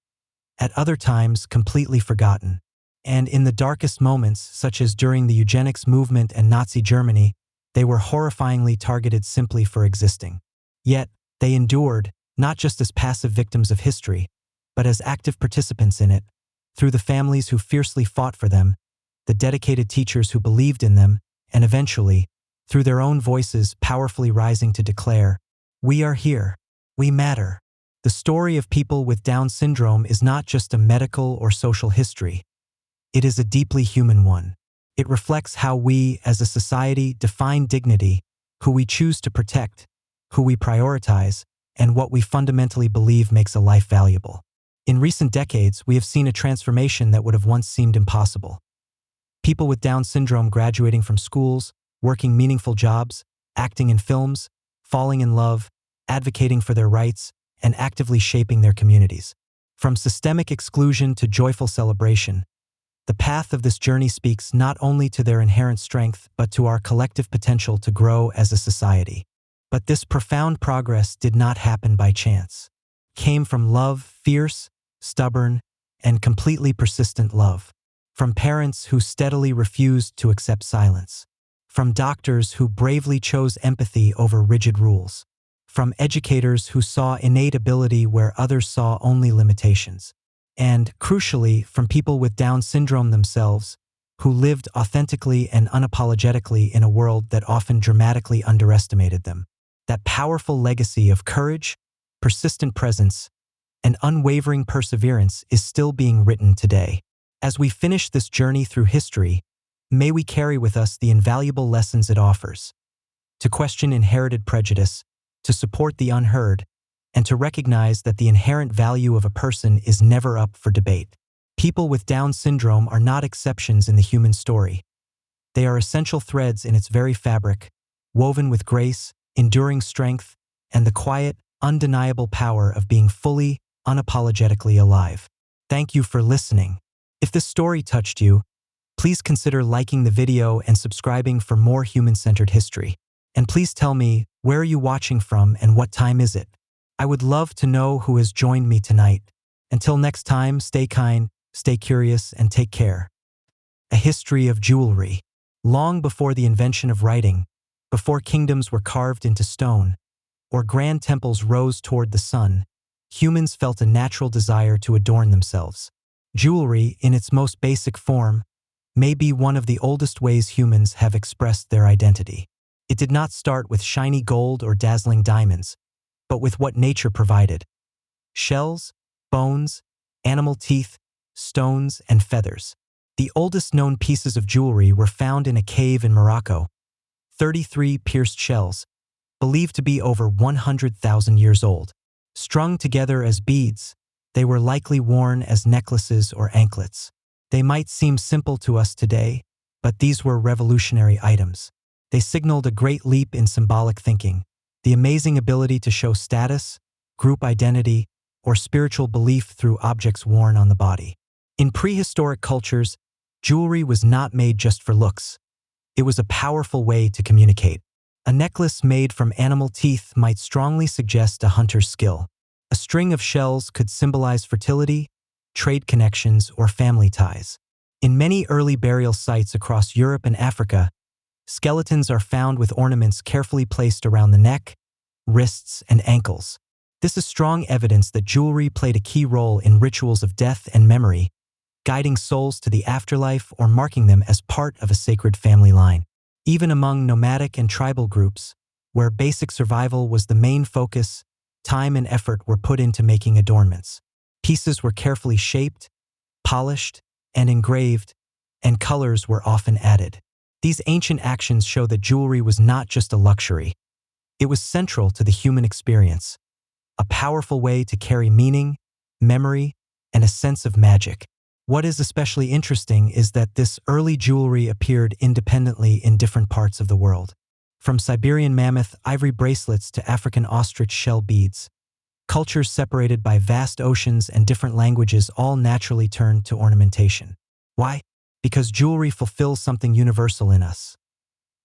at other times, completely forgotten. And in the darkest moments, such as during the eugenics movement and Nazi Germany, they were horrifyingly targeted simply for existing. Yet, they endured, not just as passive victims of history, but as active participants in it, through the families who fiercely fought for them, the dedicated teachers who believed in them, and eventually, through their own voices powerfully rising to declare, "We are here. We matter." The story of people with Down syndrome is not just a medical or social history. It is a deeply human one. It reflects how we, as a society, define dignity, who we choose to protect, who we prioritize, and what we fundamentally believe makes a life valuable. In recent decades, we have seen a transformation that would have once seemed impossible. People with Down syndrome graduating from schools, working meaningful jobs, acting in films, falling in love, advocating for their rights, and actively shaping their communities. From systemic exclusion to joyful celebration, the path of this journey speaks not only to their inherent strength, but to our collective potential to grow as a society. But this profound progress did not happen by chance. It came from love, fierce, stubborn, and completely persistent love. From parents who steadily refused to accept silence. From doctors who bravely chose empathy over rigid rules. From educators who saw innate ability where others saw only limitations. And, crucially, from people with Down syndrome themselves, who lived authentically and unapologetically in a world that often dramatically underestimated them. That powerful legacy of courage, persistent presence, and unwavering perseverance is still being written today. As we finish this journey through history, may we carry with us the invaluable lessons it offers. To question inherited prejudice, to support the unheard, and to recognize that the inherent value of a person is never up for debate. People with Down syndrome are not exceptions in the human story. They are essential threads in its very fabric, woven with grace, enduring strength, and the quiet, undeniable power of being fully, unapologetically alive. Thank you for listening. If this story touched you, please consider liking the video and subscribing for more human-centered history. And please tell me, where are you watching from and what time is it? I would love to know who has joined me tonight. Until next time, stay kind, stay curious, and take care. A history of jewelry. Long before the invention of writing, before kingdoms were carved into stone, or grand temples rose toward the sun, humans felt a natural desire to adorn themselves. Jewelry, in its most basic form, may be one of the oldest ways humans have expressed their identity. It did not start with shiny gold or dazzling diamonds, but with what nature provided: shells, bones, animal teeth, stones, and feathers. The oldest known pieces of jewelry were found in a cave in Morocco. 33 pierced shells, believed to be over 100,000 years old. Strung together as beads, they were likely worn as necklaces or anklets. They might seem simple to us today, but these were revolutionary items. They signaled a great leap in symbolic thinking, the amazing ability to show status, group identity, or spiritual belief through objects worn on the body. In prehistoric cultures, jewelry was not made just for looks. It was a powerful way to communicate. A necklace made from animal teeth might strongly suggest a hunter's skill. A string of shells could symbolize fertility, trade connections, or family ties. In many early burial sites across Europe and Africa, skeletons are found with ornaments carefully placed around the neck, wrists, and ankles. This is strong evidence that jewelry played a key role in rituals of death and memory, guiding souls to the afterlife or marking them as part of a sacred family line. Even among nomadic and tribal groups, where basic survival was the main focus, time and effort were put into making adornments. Pieces were carefully shaped, polished, and engraved, and colors were often added. These ancient actions show that jewelry was not just a luxury. It was central to the human experience, a powerful way to carry meaning, memory, and a sense of magic. What is especially interesting is that this early jewelry appeared independently in different parts of the world. From Siberian mammoth ivory bracelets to African ostrich shell beads, cultures separated by vast oceans and different languages all naturally turned to ornamentation. Why? Because jewelry fulfills something universal in us.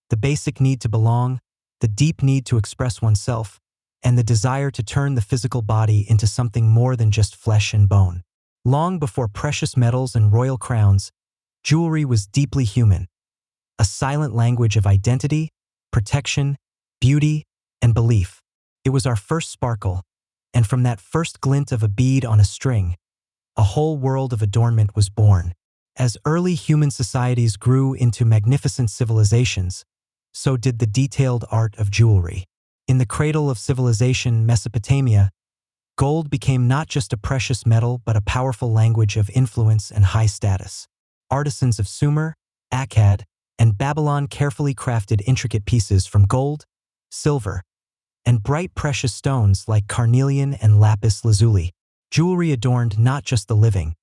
The basic need to belong, the deep need to express oneself, and the desire to turn the physical body into something more than just flesh and bone. Long before precious metals and royal crowns, jewelry was deeply human, a silent language of identity, protection, beauty, and belief. It was our first sparkle, And from that first glint of a bead on a string, a whole world of adornment was born. As early human societies grew into magnificent civilizations, so did the detailed art of jewelry. In the cradle of civilization, Mesopotamia, gold became not just a precious metal but a powerful language of influence and high status. Artisans of Sumer, Akkad, and Babylon carefully crafted intricate pieces from gold, silver, and bright precious stones like carnelian and lapis lazuli. Jewelry adorned not just the living,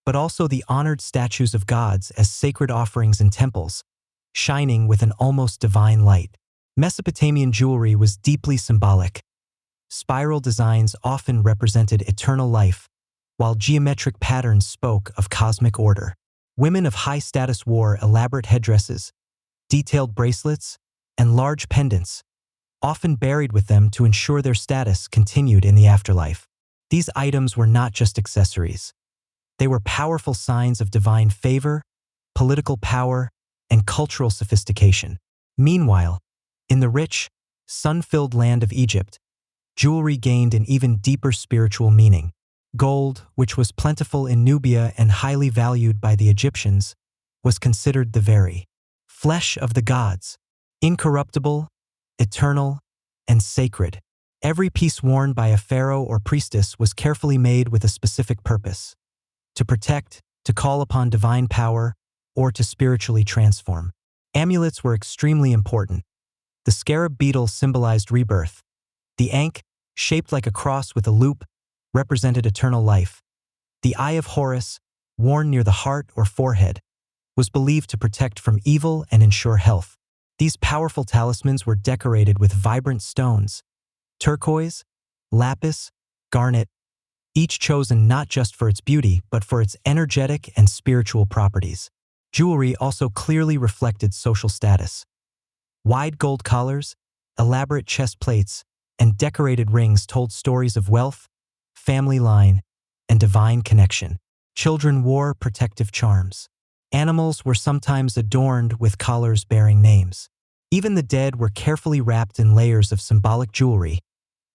but also the honored statues of gods as sacred offerings in temples, shining with an almost divine light. Mesopotamian jewelry was deeply symbolic. Spiral designs often represented eternal life, while geometric patterns spoke of cosmic order. Women of high status wore elaborate headdresses, detailed bracelets, and large pendants, often buried with them to ensure their status continued in the afterlife. These items were not just accessories. They were powerful signs of divine favor, political power, and cultural sophistication. Meanwhile, in the rich, sun-filled land of Egypt, jewelry gained an even deeper spiritual meaning. Gold, which was plentiful in Nubia and highly valued by the Egyptians, was considered the very flesh of the gods, incorruptible, eternal, and sacred. Every piece worn by a pharaoh or priestess was carefully made with a specific purpose: to protect, to call upon divine power, or to spiritually transform. Amulets were extremely important. The scarab beetle symbolized rebirth. The ankh, shaped like a cross with a loop, represented eternal life. The Eye of Horus, worn near the heart or forehead, was believed to protect from evil and ensure health. These powerful talismans were decorated with vibrant stones: turquoise, lapis, garnet, each chosen not just for its beauty but for its energetic and spiritual properties. Jewelry also clearly reflected social status. Wide gold collars, elaborate chest plates, and decorated rings told stories of wealth, family line, and divine connection. Children wore protective charms. Animals were sometimes adorned with collars bearing names. Even the dead were carefully wrapped in layers of symbolic jewelry,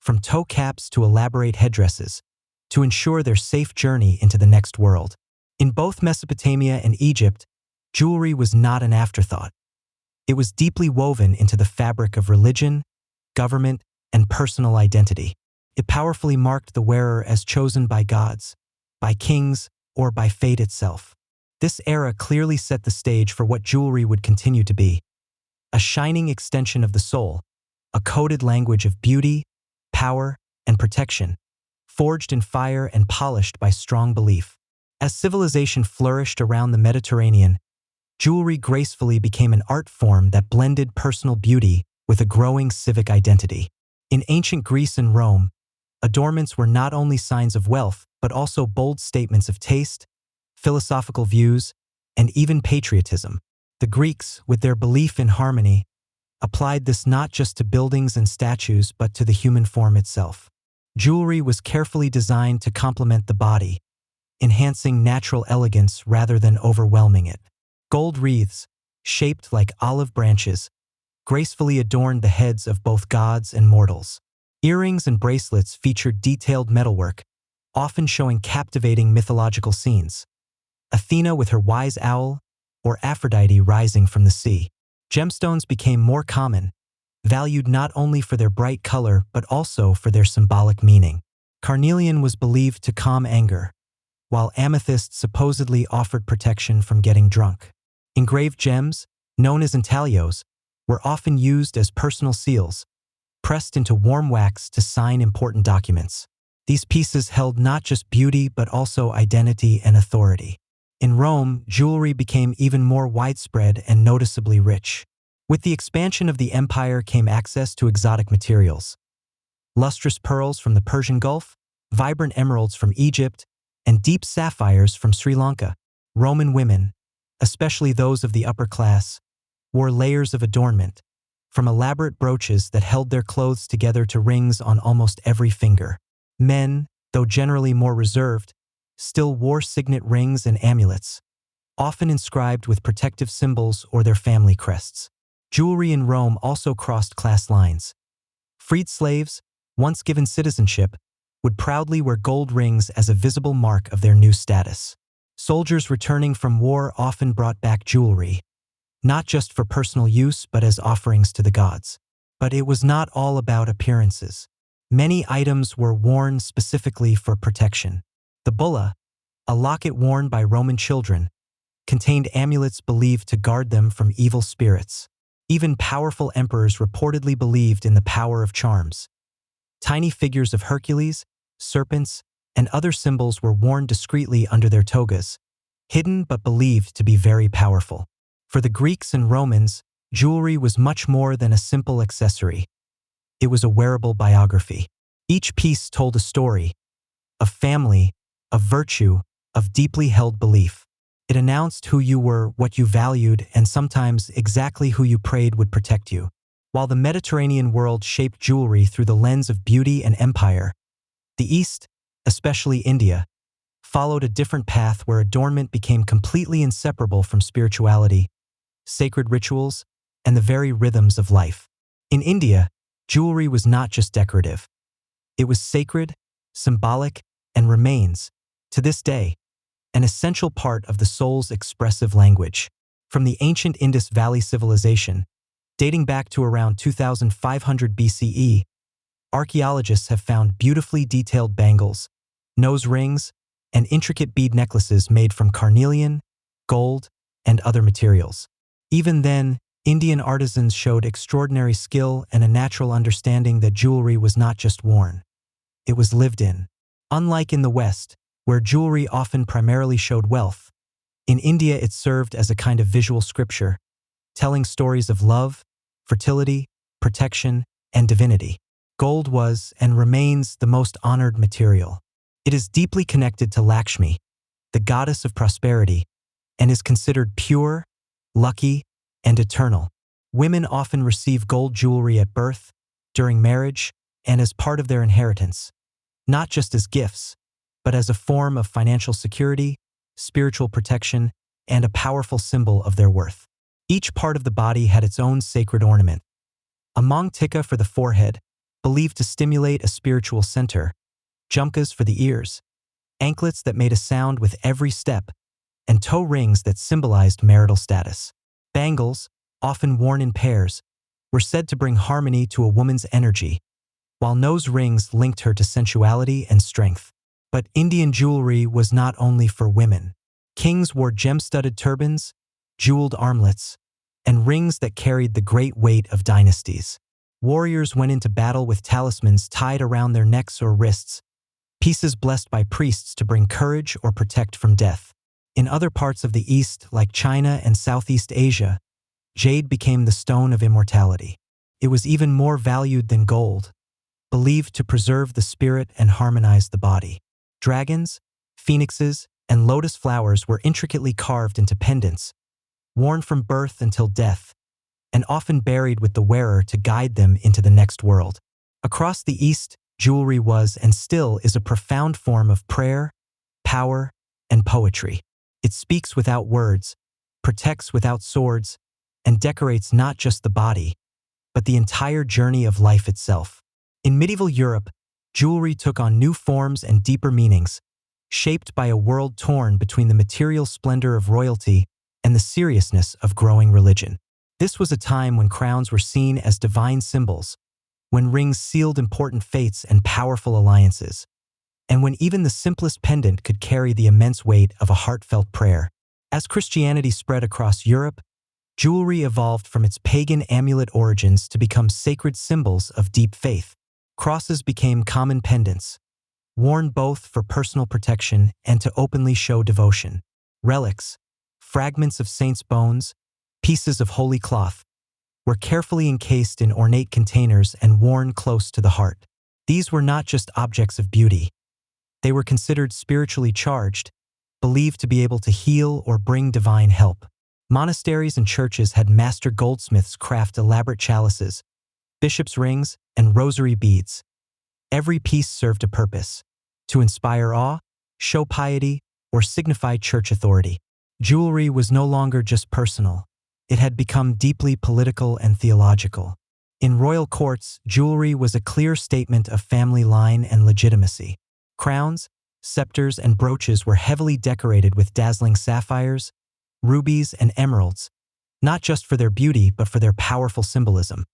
from toe caps to elaborate headdresses, to ensure their safe journey into the next world. In both Mesopotamia and Egypt, jewelry was not an afterthought. It was deeply woven into the fabric of religion, government, and personal identity. It powerfully marked the wearer as chosen by gods, by kings, or by fate itself. This era clearly set the stage for what jewelry would continue to be: a shining extension of the soul, a coded language of beauty, power, and protection, forged in fire and polished by strong belief. As civilization flourished around the Mediterranean, jewelry gracefully became an art form that blended personal beauty with a growing civic identity. In ancient Greece and Rome, adornments were not only signs of wealth but also bold statements of taste, philosophical views, and even patriotism. The Greeks, with their belief in harmony, applied this not just to buildings and statues but to the human form itself. Jewelry was carefully designed to complement the body, enhancing natural elegance rather than overwhelming it. Gold wreaths, shaped like olive branches, gracefully adorned the heads of both gods and mortals. Earrings and bracelets featured detailed metalwork, often showing captivating mythological scenes: Athena with her wise owl, or Aphrodite rising from the sea. Gemstones became more common, valued not only for their bright color but also for their symbolic meaning. Carnelian was believed to calm anger, while amethyst supposedly offered protection from getting drunk. Engraved gems, known as intaglios, were often used as personal seals, pressed into warm wax to sign important documents. These pieces held not just beauty but also identity and authority. In Rome, jewelry became even more widespread and noticeably rich. With the expansion of the empire came access to exotic materials: lustrous pearls from the Persian Gulf, vibrant emeralds from Egypt, and deep sapphires from Sri Lanka. Roman women, especially those of the upper class, wore layers of adornment, from elaborate brooches that held their clothes together to rings on almost every finger. Men, though generally more reserved, still wore signet rings and amulets, often inscribed with protective symbols or their family crests. Jewelry in Rome also crossed class lines. Freed slaves, once given citizenship, would proudly wear gold rings as a visible mark of their new status. Soldiers returning from war often brought back jewelry, not just for personal use but as offerings to the gods. But it was not all about appearances. Many items were worn specifically for protection. The bulla, a locket worn by Roman children, contained amulets believed to guard them from evil spirits. Even powerful emperors reportedly believed in the power of charms. Tiny figures of Hercules, serpents, and other symbols were worn discreetly under their togas, hidden but believed to be very powerful. For the Greeks and Romans, jewelry was much more than a simple accessory. It was a wearable biography. Each piece told a story, of family, of virtue, of deeply held belief. It announced who you were, what you valued, and sometimes exactly who you prayed would protect you. While the Mediterranean world shaped jewelry through the lens of beauty and empire, the East, especially India, followed a different path where adornment became completely inseparable from spirituality, sacred rituals, and the very rhythms of life. In India, jewelry was not just decorative. It was sacred, symbolic, and remains, to this day, an essential part of the soul's expressive language. From the ancient Indus Valley civilization, dating back to around 2500 BCE, archaeologists have found beautifully detailed bangles, nose rings, and intricate bead necklaces made from carnelian, gold, and other materials. Even then, Indian artisans showed extraordinary skill and a natural understanding that jewelry was not just worn. It was lived in. Unlike in the West, where jewelry often primarily showed wealth, in India it served as a kind of visual scripture, telling stories of love, fertility, protection, and divinity. Gold was and remains the most honored material. It is deeply connected to Lakshmi, the goddess of prosperity, and is considered pure, lucky, and eternal. Women often receive gold jewelry at birth, during marriage, and as part of their inheritance, not just as gifts, but as a form of financial security, spiritual protection, and a powerful symbol of their worth. Each part of the body had its own sacred ornament. A mangtika for the forehead, believed to stimulate a spiritual center, jhumkas for the ears, anklets that made a sound with every step, and toe rings that symbolized marital status. Bangles, often worn in pairs, were said to bring harmony to a woman's energy, while nose rings linked her to sensuality and strength. But Indian jewelry was not only for women. Kings wore gem-studded turbans, jeweled armlets, and rings that carried the great weight of dynasties. Warriors went into battle with talismans tied around their necks or wrists, pieces blessed by priests to bring courage or protect from death. In other parts of the East, like China and Southeast Asia, jade became the stone of immortality. It was even more valued than gold, believed to preserve the spirit and harmonize the body. Dragons, phoenixes, and lotus flowers were intricately carved into pendants, worn from birth until death, and often buried with the wearer to guide them into the next world. Across the East, jewelry was and still is a profound form of prayer, power, and poetry. It speaks without words, protects without swords, and decorates not just the body, but the entire journey of life itself. In medieval Europe, jewelry took on new forms and deeper meanings, shaped by a world torn between the material splendor of royalty and the seriousness of growing religion. This was a time when crowns were seen as divine symbols, when rings sealed important fates and powerful alliances, and when even the simplest pendant could carry the immense weight of a heartfelt prayer. As Christianity spread across Europe, jewelry evolved from its pagan amulet origins to become sacred symbols of deep faith. Crosses became common pendants, worn both for personal protection and to openly show devotion. Relics, fragments of saints' bones, pieces of holy cloth, were carefully encased in ornate containers and worn close to the heart. These were not just objects of beauty. They were considered spiritually charged, believed to be able to heal or bring divine help. Monasteries and churches had master goldsmiths craft elaborate chalices, bishops' rings, and rosary beads. Every piece served a purpose: to inspire awe, show piety, or signify church authority. Jewelry was no longer just personal. It had become deeply political and theological. In royal courts, jewelry was a clear statement of family line and legitimacy. Crowns, scepters, and brooches were heavily decorated with dazzling sapphires, rubies, and emeralds, not just for their beauty but for their powerful symbolism.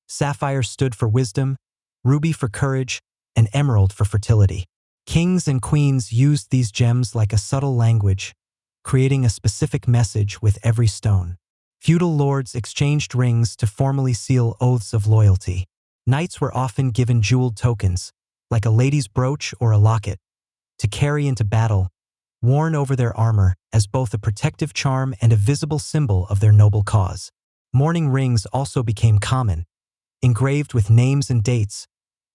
Sapphire stood for wisdom, ruby for courage, and emerald for fertility. Kings and queens used these gems like a subtle language, creating a specific message with every stone. Feudal lords exchanged rings to formally seal oaths of loyalty. Knights were often given jeweled tokens, like a lady's brooch or a locket, to carry into battle, worn over their armor as both a protective charm and a visible symbol of their noble cause. Mourning rings also became common, engraved with names and dates,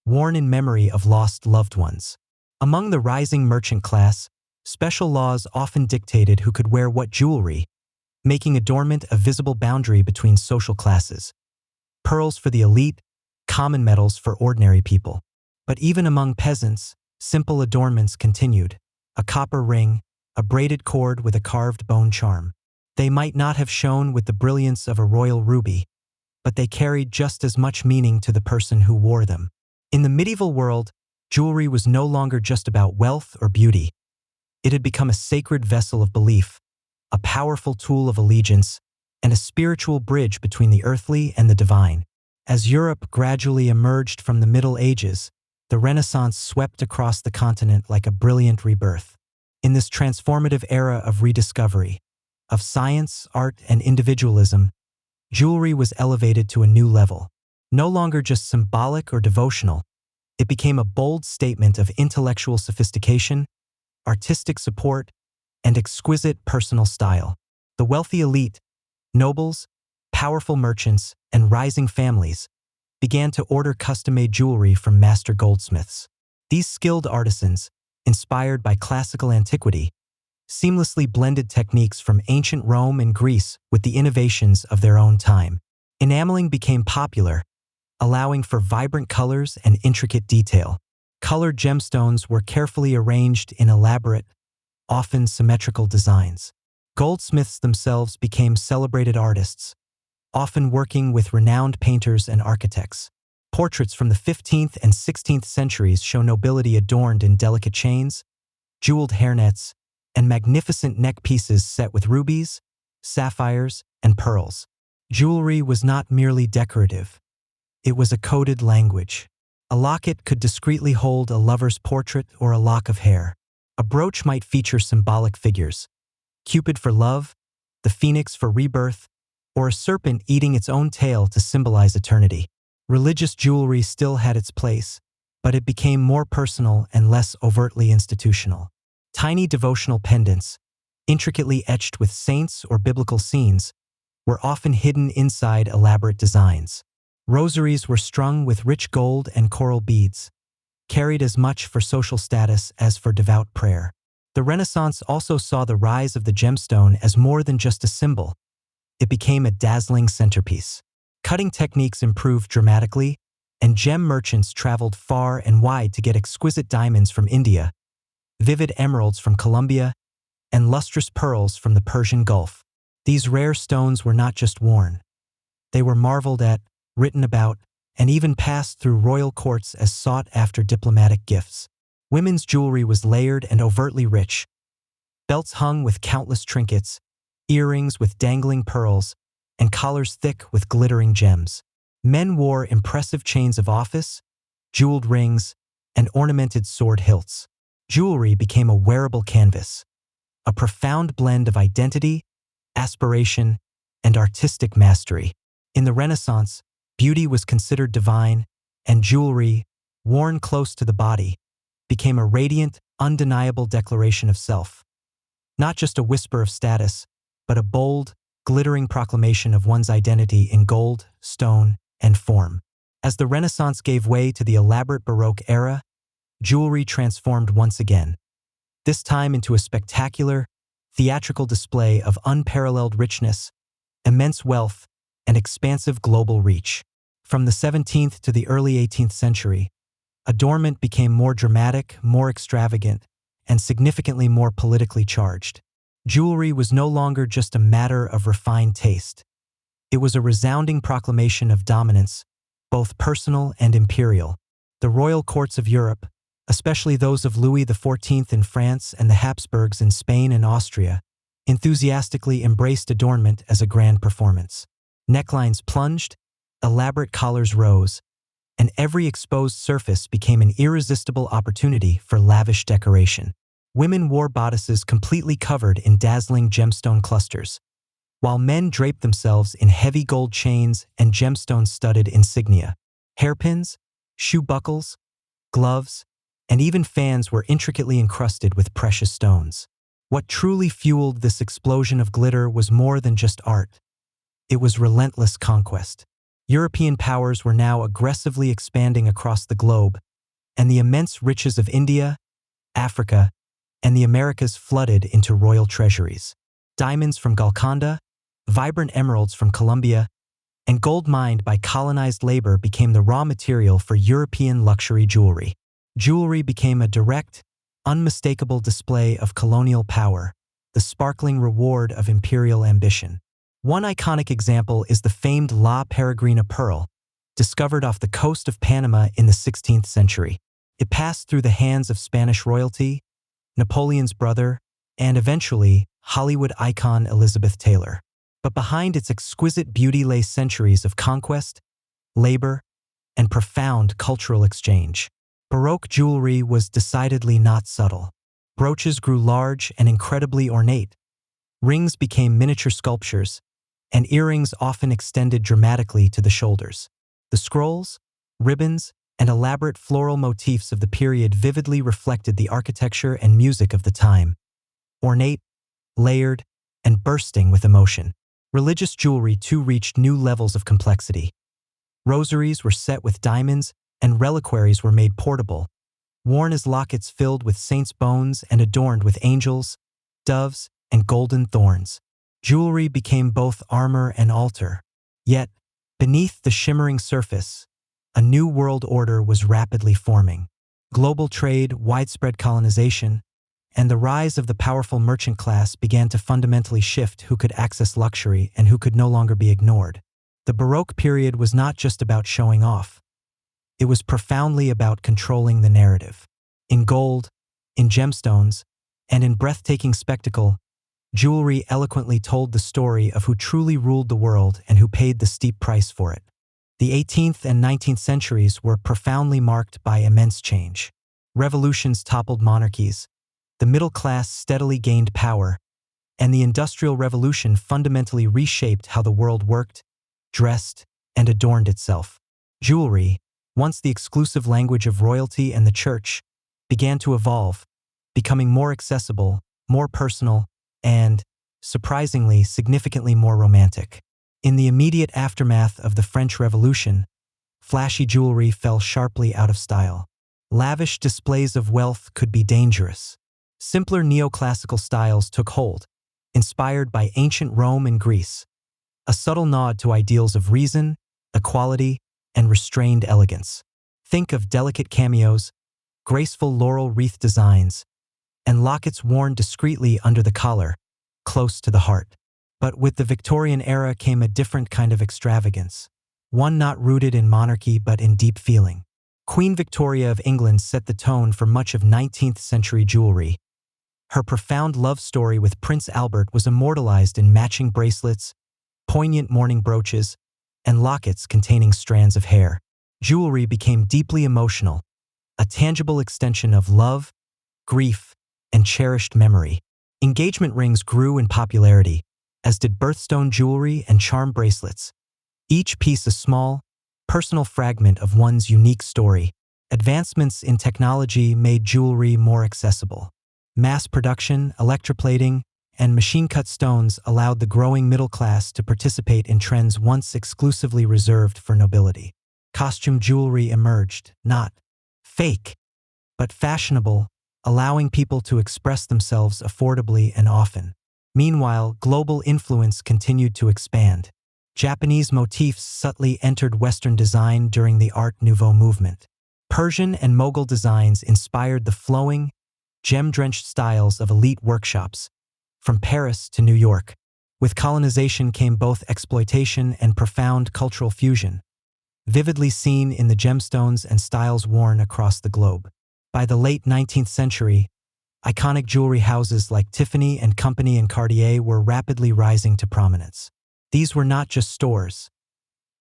worn in memory of lost loved ones. Among the rising merchant class, special laws often dictated who could wear what jewelry, making adornment a visible boundary between social classes. Pearls for the elite, common metals for ordinary people. But even among peasants, simple adornments continued: a copper ring, a braided cord with a carved bone charm. They might not have shone with the brilliance of a royal ruby, but they carried just as much meaning to the person who wore them. In the medieval world, jewelry was no longer just about wealth or beauty. It had become a sacred vessel of belief, a powerful tool of allegiance, and a spiritual bridge between the earthly and the divine. As Europe gradually emerged from the Middle Ages, the Renaissance swept across the continent like a brilliant rebirth. In this transformative era of rediscovery, of science, art, and individualism, jewelry was elevated to a new level. No longer just symbolic or devotional, it became a bold statement of intellectual sophistication, artistic support, and exquisite personal style. The wealthy elite, nobles, powerful merchants, and rising families began to order custom-made jewelry from master goldsmiths. These skilled artisans, inspired by classical antiquity, seamlessly blended techniques from ancient Rome and Greece with the innovations of their own time. Enameling became popular, allowing for vibrant colors and intricate detail. Colored gemstones were carefully arranged in elaborate, often symmetrical designs. Goldsmiths themselves became celebrated artists, often working with renowned painters and architects. Portraits from the 15th and 16th centuries show nobility adorned in delicate chains, jeweled hairnets, and magnificent neck pieces set with rubies, sapphires, and pearls. Jewelry was not merely decorative. It was a coded language. A locket could discreetly hold a lover's portrait or a lock of hair. A brooch might feature symbolic figures: Cupid for love, the phoenix for rebirth, or a serpent eating its own tail to symbolize eternity. Religious jewelry still had its place, but it became more personal and less overtly institutional. Tiny devotional pendants, intricately etched with saints or biblical scenes, were often hidden inside elaborate designs. Rosaries were strung with rich gold and coral beads, carried as much for social status as for devout prayer. The Renaissance also saw the rise of the gemstone as more than just a symbol. It became a dazzling centerpiece. Cutting techniques improved dramatically, and gem merchants traveled far and wide to get exquisite diamonds from India, vivid emeralds from Colombia, and lustrous pearls from the Persian Gulf. These rare stones were not just worn. They were marveled at, written about, and even passed through royal courts as sought-after diplomatic gifts. Women's jewelry was layered and overtly rich. Belts hung with countless trinkets, earrings with dangling pearls, and collars thick with glittering gems. Men wore impressive chains of office, jeweled rings, and ornamented sword hilts. Jewelry became a wearable canvas, a profound blend of identity, aspiration, and artistic mastery. In the Renaissance, beauty was considered divine, and jewelry, worn close to the body, became a radiant, undeniable declaration of self. Not just a whisper of status, but a bold, glittering proclamation of one's identity in gold, stone, and form. As the Renaissance gave way to the elaborate Baroque era, jewelry transformed once again, this time into a spectacular, theatrical display of unparalleled richness, immense wealth, and expansive global reach. From the 17th to the early 18th century, adornment became more dramatic, more extravagant, and significantly more politically charged. Jewelry was no longer just a matter of refined taste. It was a resounding proclamation of dominance, both personal and imperial. The royal courts of Europe, especially those of Louis XIV in France and the Habsburgs in Spain and Austria, enthusiastically embraced adornment as a grand performance. Necklines plunged, elaborate collars rose, and every exposed surface became an irresistible opportunity for lavish decoration. Women wore bodices completely covered in dazzling gemstone clusters, while men draped themselves in heavy gold chains and gemstone-studded insignia. Hairpins, shoe buckles, gloves, and even fans were intricately encrusted with precious stones. What truly fueled this explosion of glitter was more than just art. It was relentless conquest. European powers were now aggressively expanding across the globe, and the immense riches of India, Africa, and the Americas flooded into royal treasuries. Diamonds from Golconda, vibrant emeralds from Colombia, and gold mined by colonized labor became the raw material for European luxury jewelry. Jewelry became a direct, unmistakable display of colonial power, the sparkling reward of imperial ambition. One iconic example is the famed La Peregrina pearl, discovered off the coast of Panama in the 16th century. It passed through the hands of Spanish royalty, Napoleon's brother, and eventually Hollywood icon Elizabeth Taylor. But behind its exquisite beauty lay centuries of conquest, labor, and profound cultural exchange. Baroque jewelry was decidedly not subtle. Brooches grew large and incredibly ornate. Rings became miniature sculptures, and earrings often extended dramatically to the shoulders. The scrolls, ribbons, and elaborate floral motifs of the period vividly reflected the architecture and music of the time. Ornate, layered, and bursting with emotion. Religious jewelry too reached new levels of complexity. Rosaries were set with diamonds, and reliquaries were made portable, worn as lockets filled with saints' bones and adorned with angels, doves, and golden thorns. Jewelry became both armor and altar. Yet, beneath the shimmering surface, a new world order was rapidly forming. Global trade, widespread colonization, and the rise of the powerful merchant class began to fundamentally shift who could access luxury and who could no longer be ignored. The Baroque period was not just about showing off. It was profoundly about controlling the narrative. In gold, in gemstones, and in breathtaking spectacle, jewelry eloquently told the story of who truly ruled the world and who paid the steep price for it. The 18th and 19th centuries were profoundly marked by immense change. Revolutions toppled monarchies, the middle class steadily gained power, and the Industrial Revolution fundamentally reshaped how the world worked, dressed, and adorned itself. Jewelry, once the exclusive language of royalty and the church, began to evolve, becoming more accessible, more personal, and, surprisingly, significantly more romantic. In the immediate aftermath of the French Revolution, flashy jewelry fell sharply out of style. Lavish displays of wealth could be dangerous. Simpler neoclassical styles took hold, inspired by ancient Rome and Greece, a subtle nod to ideals of reason, equality, and restrained elegance. Think of delicate cameos, graceful laurel wreath designs, and lockets worn discreetly under the collar, close to the heart. But with the Victorian era came a different kind of extravagance, one not rooted in monarchy but in deep feeling. Queen Victoria of England set the tone for much of 19th century jewelry. Her profound love story with Prince Albert was immortalized in matching bracelets, poignant mourning brooches, and lockets containing strands of hair. Jewelry became deeply emotional, a tangible extension of love, grief, and cherished memory. Engagement rings grew in popularity, as did birthstone jewelry and charm bracelets, each piece a small, personal fragment of one's unique story. Advancements in technology made jewelry more accessible. Mass production, electroplating, and machine-cut stones allowed the growing middle class to participate in trends once exclusively reserved for nobility. Costume jewelry emerged, not fake, but fashionable, allowing people to express themselves affordably and often. Meanwhile, global influence continued to expand. Japanese motifs subtly entered Western design during the Art Nouveau movement. Persian and Mughal designs inspired the flowing, gem-drenched styles of elite workshops, from Paris to New York. With colonization came both exploitation and profound cultural fusion. vividly seen in the gemstones and styles worn across the globe. By the late 19th century, iconic jewelry houses like Tiffany and Company and Cartier were rapidly rising to prominence. These were not just stores.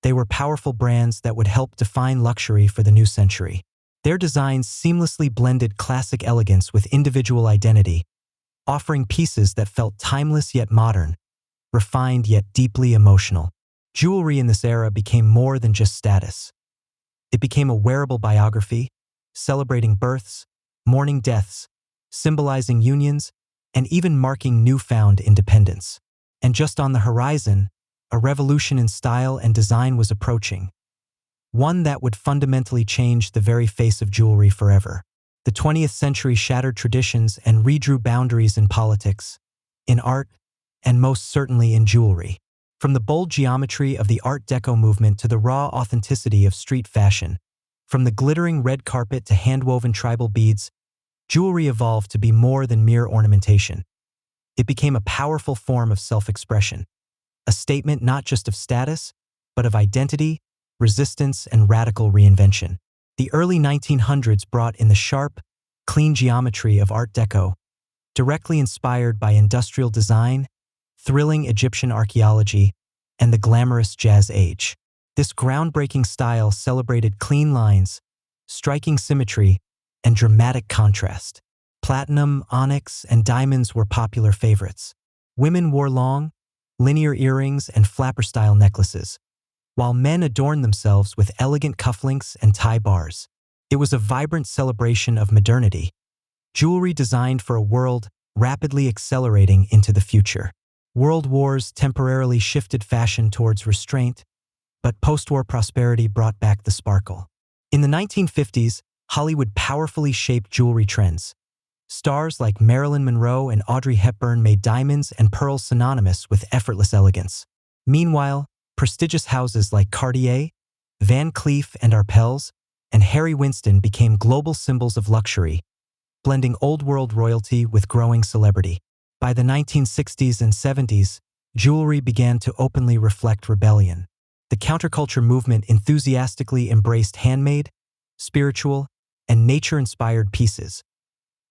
They were powerful brands that would help define luxury for the new century. Their designs seamlessly blended classic elegance with individual identity, offering pieces that felt timeless yet modern, refined yet deeply emotional. Jewelry in this era became more than just status. It became a wearable biography, celebrating births, mourning deaths, symbolizing unions, and even marking newfound independence. And just on the horizon, a revolution in style and design was approaching, one that would fundamentally change the very face of jewelry forever. The 20th century shattered traditions and redrew boundaries in politics, in art, and most certainly in jewelry. From the bold geometry of the Art Deco movement to the raw authenticity of street fashion, from the glittering red carpet to hand-woven tribal beads, jewelry evolved to be more than mere ornamentation. It became a powerful form of self-expression, a statement not just of status, but of identity, resistance, and radical reinvention. The early 1900s brought in the sharp, clean geometry of Art Deco, directly inspired by industrial design, thrilling Egyptian archaeology, and the glamorous Jazz Age. This groundbreaking style celebrated clean lines, striking symmetry, and dramatic contrast. Platinum, onyx, and diamonds were popular favorites. Women wore long, linear earrings and flapper-style necklaces, while men adorned themselves with elegant cufflinks and tie bars. It was a vibrant celebration of modernity, jewelry designed for a world rapidly accelerating into the future. World wars temporarily shifted fashion towards restraint, but post-war prosperity brought back the sparkle. In the 1950s, Hollywood powerfully shaped jewelry trends. Stars like Marilyn Monroe and Audrey Hepburn made diamonds and pearls synonymous with effortless elegance. Meanwhile, prestigious houses like Cartier, Van Cleef and Arpels, and Harry Winston became global symbols of luxury, blending old-world royalty with growing celebrity. By the 1960s and 70s, jewelry began to openly reflect rebellion. The counterculture movement enthusiastically embraced handmade, spiritual, and nature-inspired pieces.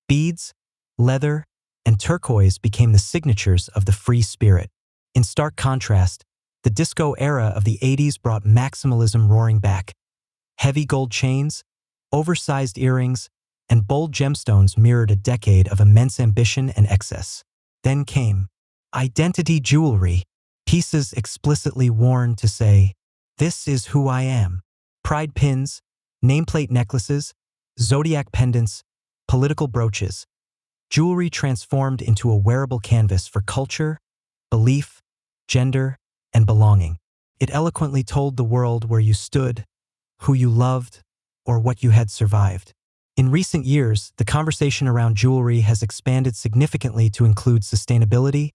Beads, leather, and turquoise became the signatures of the free spirit. In stark contrast, the disco era of the 80s brought maximalism roaring back. Heavy gold chains, oversized earrings, and bold gemstones mirrored a decade of immense ambition and excess. Then came identity jewelry, pieces explicitly worn to say, "This is who I am." Pride pins, nameplate necklaces, zodiac pendants, political brooches. Jewelry transformed into a wearable canvas for culture, belief, gender, and belonging. It eloquently told the world where you stood, who you loved, or what you had survived. In recent years, the conversation around jewelry has expanded significantly to include sustainability,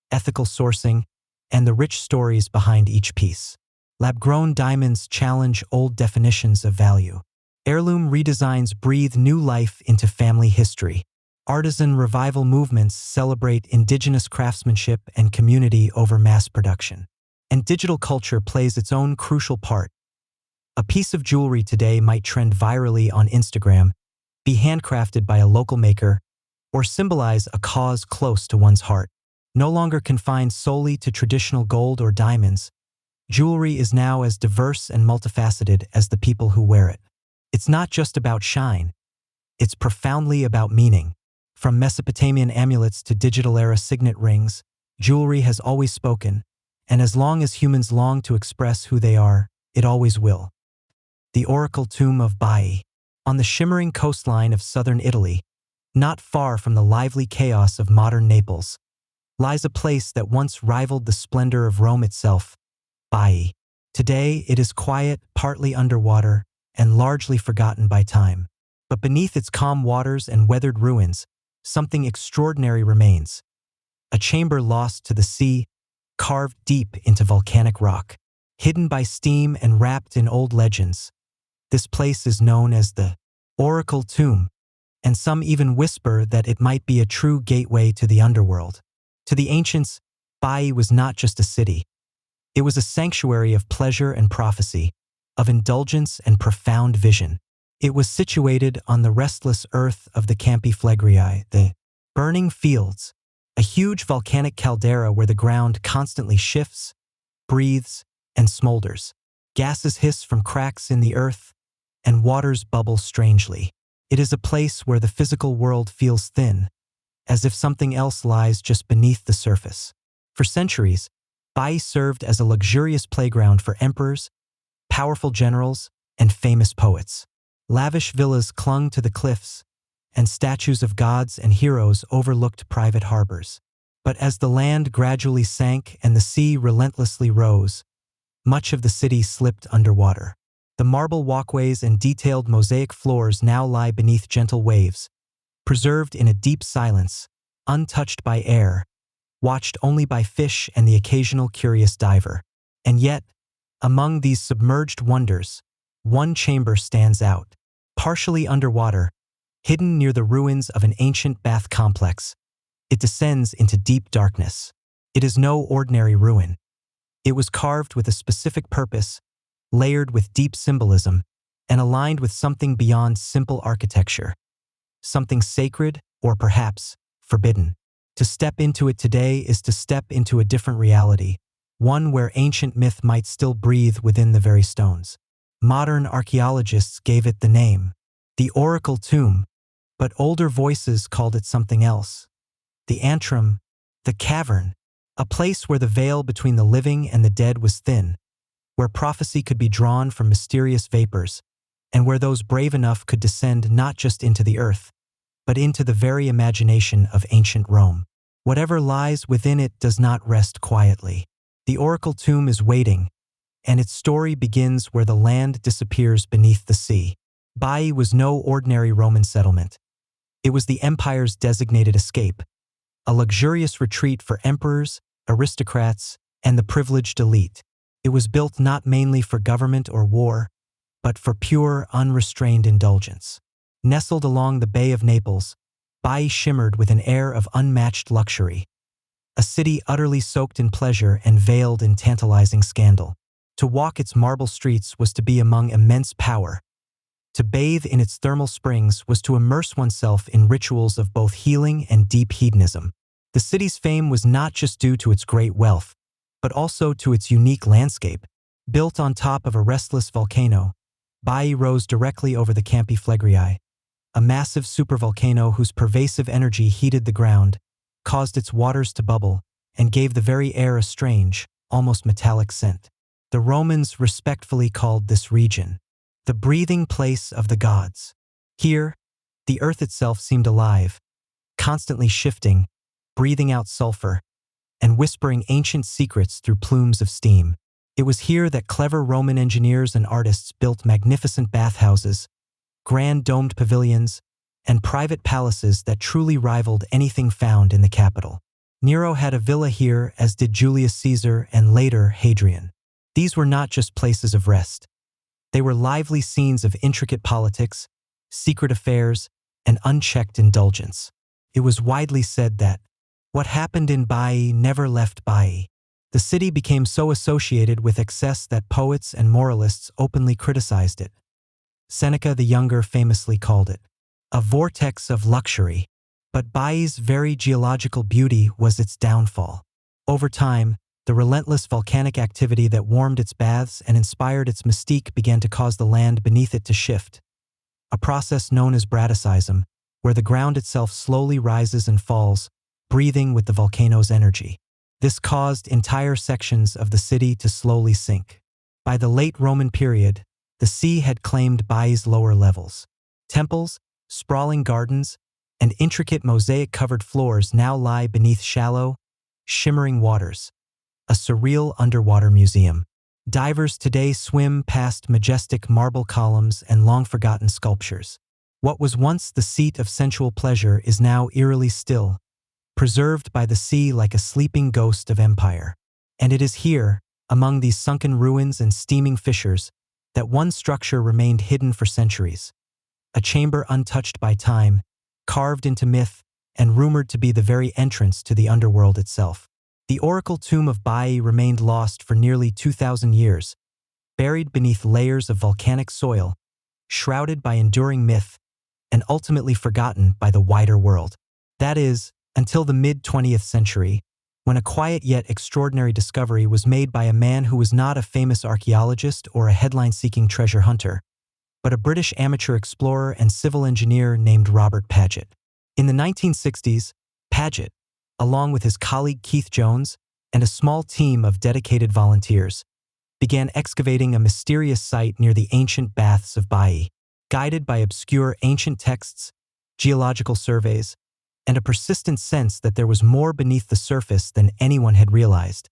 ethical sourcing, and the rich stories behind each piece. Lab-grown diamonds challenge old definitions of value. Heirloom redesigns breathe new life into family history. Artisan revival movements celebrate indigenous craftsmanship and community over mass production. And digital culture plays its own crucial part. A piece of jewelry today might trend virally on Instagram, be handcrafted by a local maker, or symbolize a cause close to one's heart. No longer confined solely to traditional gold or diamonds, jewelry is now as diverse and multifaceted as the people who wear it. It's not just about shine, it's profoundly about meaning. From Mesopotamian amulets to digital-era signet rings, jewelry has always spoken, and as long as humans long to express who they are, it always will. The Oracle Tomb of Baiae. On the shimmering coastline of southern Italy, not far from the lively chaos of modern Naples, lies a place that once rivaled the splendor of Rome itself, Baiae. Today, it is quiet, partly underwater, and largely forgotten by time. But beneath its calm waters and weathered ruins, something extraordinary remains. A chamber lost to the sea, carved deep into volcanic rock. Hidden by steam and wrapped in old legends, this place is known as the Oracle Tomb, and some even whisper that it might be a true gateway to the underworld. To the ancients, Baiae was not just a city. It was a sanctuary of pleasure and prophecy, of indulgence and profound vision. It was situated on the restless earth of the Campi Flegrei, the burning fields, a huge volcanic caldera where the ground constantly shifts, breathes, and smolders. Gases hiss from cracks in the earth, and waters bubble strangely. It is a place where the physical world feels thin, as if something else lies just beneath the surface. For centuries, Baiae served as a luxurious playground for emperors, powerful generals, and famous poets. Lavish villas clung to the cliffs, and statues of gods and heroes overlooked private harbors. But as the land gradually sank and the sea relentlessly rose, much of the city slipped underwater. The marble walkways and detailed mosaic floors now lie beneath gentle waves, preserved in a deep silence, untouched by air, watched only by fish and the occasional curious diver. And yet, among these submerged wonders, one chamber stands out. Partially underwater, hidden near the ruins of an ancient bath complex, it descends into deep darkness. It is no ordinary ruin. It was carved with a specific purpose, layered with deep symbolism, and aligned with something beyond simple architecture. Something sacred, or perhaps forbidden. To step into it today is to step into a different reality, one where ancient myth might still breathe within the very stones. Modern archaeologists gave it the name, the Oracle Tomb, but older voices called it something else. The antrum, the cavern, a place where the veil between the living and the dead was thin, where prophecy could be drawn from mysterious vapors, and where those brave enough could descend not just into the earth, but into the very imagination of ancient Rome. Whatever lies within it does not rest quietly. The Oracle Tomb is waiting, and its story begins where the land disappears beneath the sea. Baiae was no ordinary Roman settlement. It was the empire's designated escape, a luxurious retreat for emperors, aristocrats, and the privileged elite. It was built not mainly for government or war, but for pure, unrestrained indulgence. Nestled along the Bay of Naples, Baiae shimmered with an air of unmatched luxury, a city utterly soaked in pleasure and veiled in tantalizing scandal. To walk its marble streets was to be among immense power. To bathe in its thermal springs was to immerse oneself in rituals of both healing and deep hedonism. The city's fame was not just due to its great wealth, but also to its unique landscape. Built on top of a restless volcano, Baiae rose directly over the Campi Flegrei, a massive supervolcano whose pervasive energy heated the ground, caused its waters to bubble, and gave the very air a strange, almost metallic scent. The Romans respectfully called this region the breathing place of the gods. Here, the earth itself seemed alive, constantly shifting, breathing out sulfur, and whispering ancient secrets through plumes of steam. It was here that clever Roman engineers and artists built magnificent bathhouses, grand domed pavilions, and private palaces that truly rivaled anything found in the capital. Nero had a villa here, as did Julius Caesar and later Hadrian. These were not just places of rest. They were lively scenes of intricate politics, secret affairs, and unchecked indulgence. It was widely said that what happened in Baiae never left Baiae. The city became so associated with excess that poets and moralists openly criticized it. Seneca the Younger famously called it a vortex of luxury. But Baiae's very geological beauty was its downfall. Over time, the relentless volcanic activity that warmed its baths and inspired its mystique began to cause the land beneath it to shift, a process known as bradyseism, where the ground itself slowly rises and falls, breathing with the volcano's energy. This caused entire sections of the city to slowly sink. By the late Roman period, the sea had claimed Baiae's lower levels. Temples, sprawling gardens, and intricate mosaic-covered floors now lie beneath shallow, shimmering waters, a surreal underwater museum. Divers today swim past majestic marble columns and long-forgotten sculptures. What was once the seat of sensual pleasure is now eerily still, preserved by the sea like a sleeping ghost of empire. And it is here, among these sunken ruins and steaming fissures, that one structure remained hidden for centuries. A chamber untouched by time, carved into myth, and rumored to be the very entrance to the underworld itself. The Oracle Tomb of Baiae remained lost for nearly 2,000 years, buried beneath layers of volcanic soil, shrouded by enduring myth, and ultimately forgotten by the wider world. That is, until the mid-20th century, when a quiet yet extraordinary discovery was made by a man who was not a famous archaeologist or a headline-seeking treasure hunter, but a British amateur explorer and civil engineer named Robert Paget. In the 1960s, Paget, along with his colleague Keith Jones and a small team of dedicated volunteers, began excavating a mysterious site near the ancient baths of Baiae. Guided by obscure ancient texts, geological surveys, and a persistent sense that there was more beneath the surface than anyone had realized,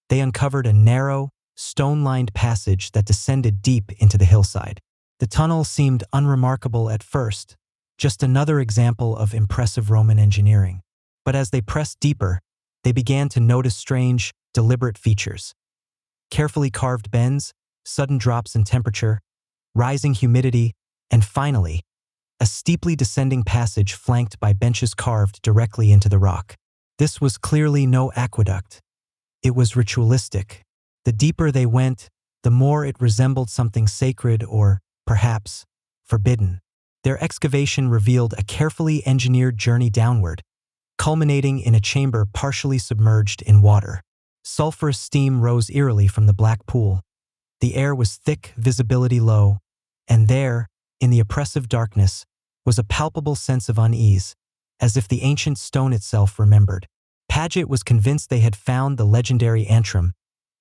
they uncovered a narrow, stone-lined passage that descended deep into the hillside. The tunnel seemed unremarkable at first, just another example of impressive Roman engineering. But as they pressed deeper, they began to notice strange, deliberate features. Carefully carved bends, sudden drops in temperature, rising humidity, and finally, a steeply descending passage flanked by benches carved directly into the rock. This was clearly no aqueduct. It was ritualistic. The deeper they went, the more it resembled something sacred or, perhaps, forbidden. Their excavation revealed a carefully engineered journey downward, culminating in a chamber partially submerged in water. Sulfurous steam rose eerily from the black pool. The air was thick, visibility low, and there, in the oppressive darkness, was a palpable sense of unease, as if the ancient stone itself remembered. Paget was convinced they had found the legendary antrim,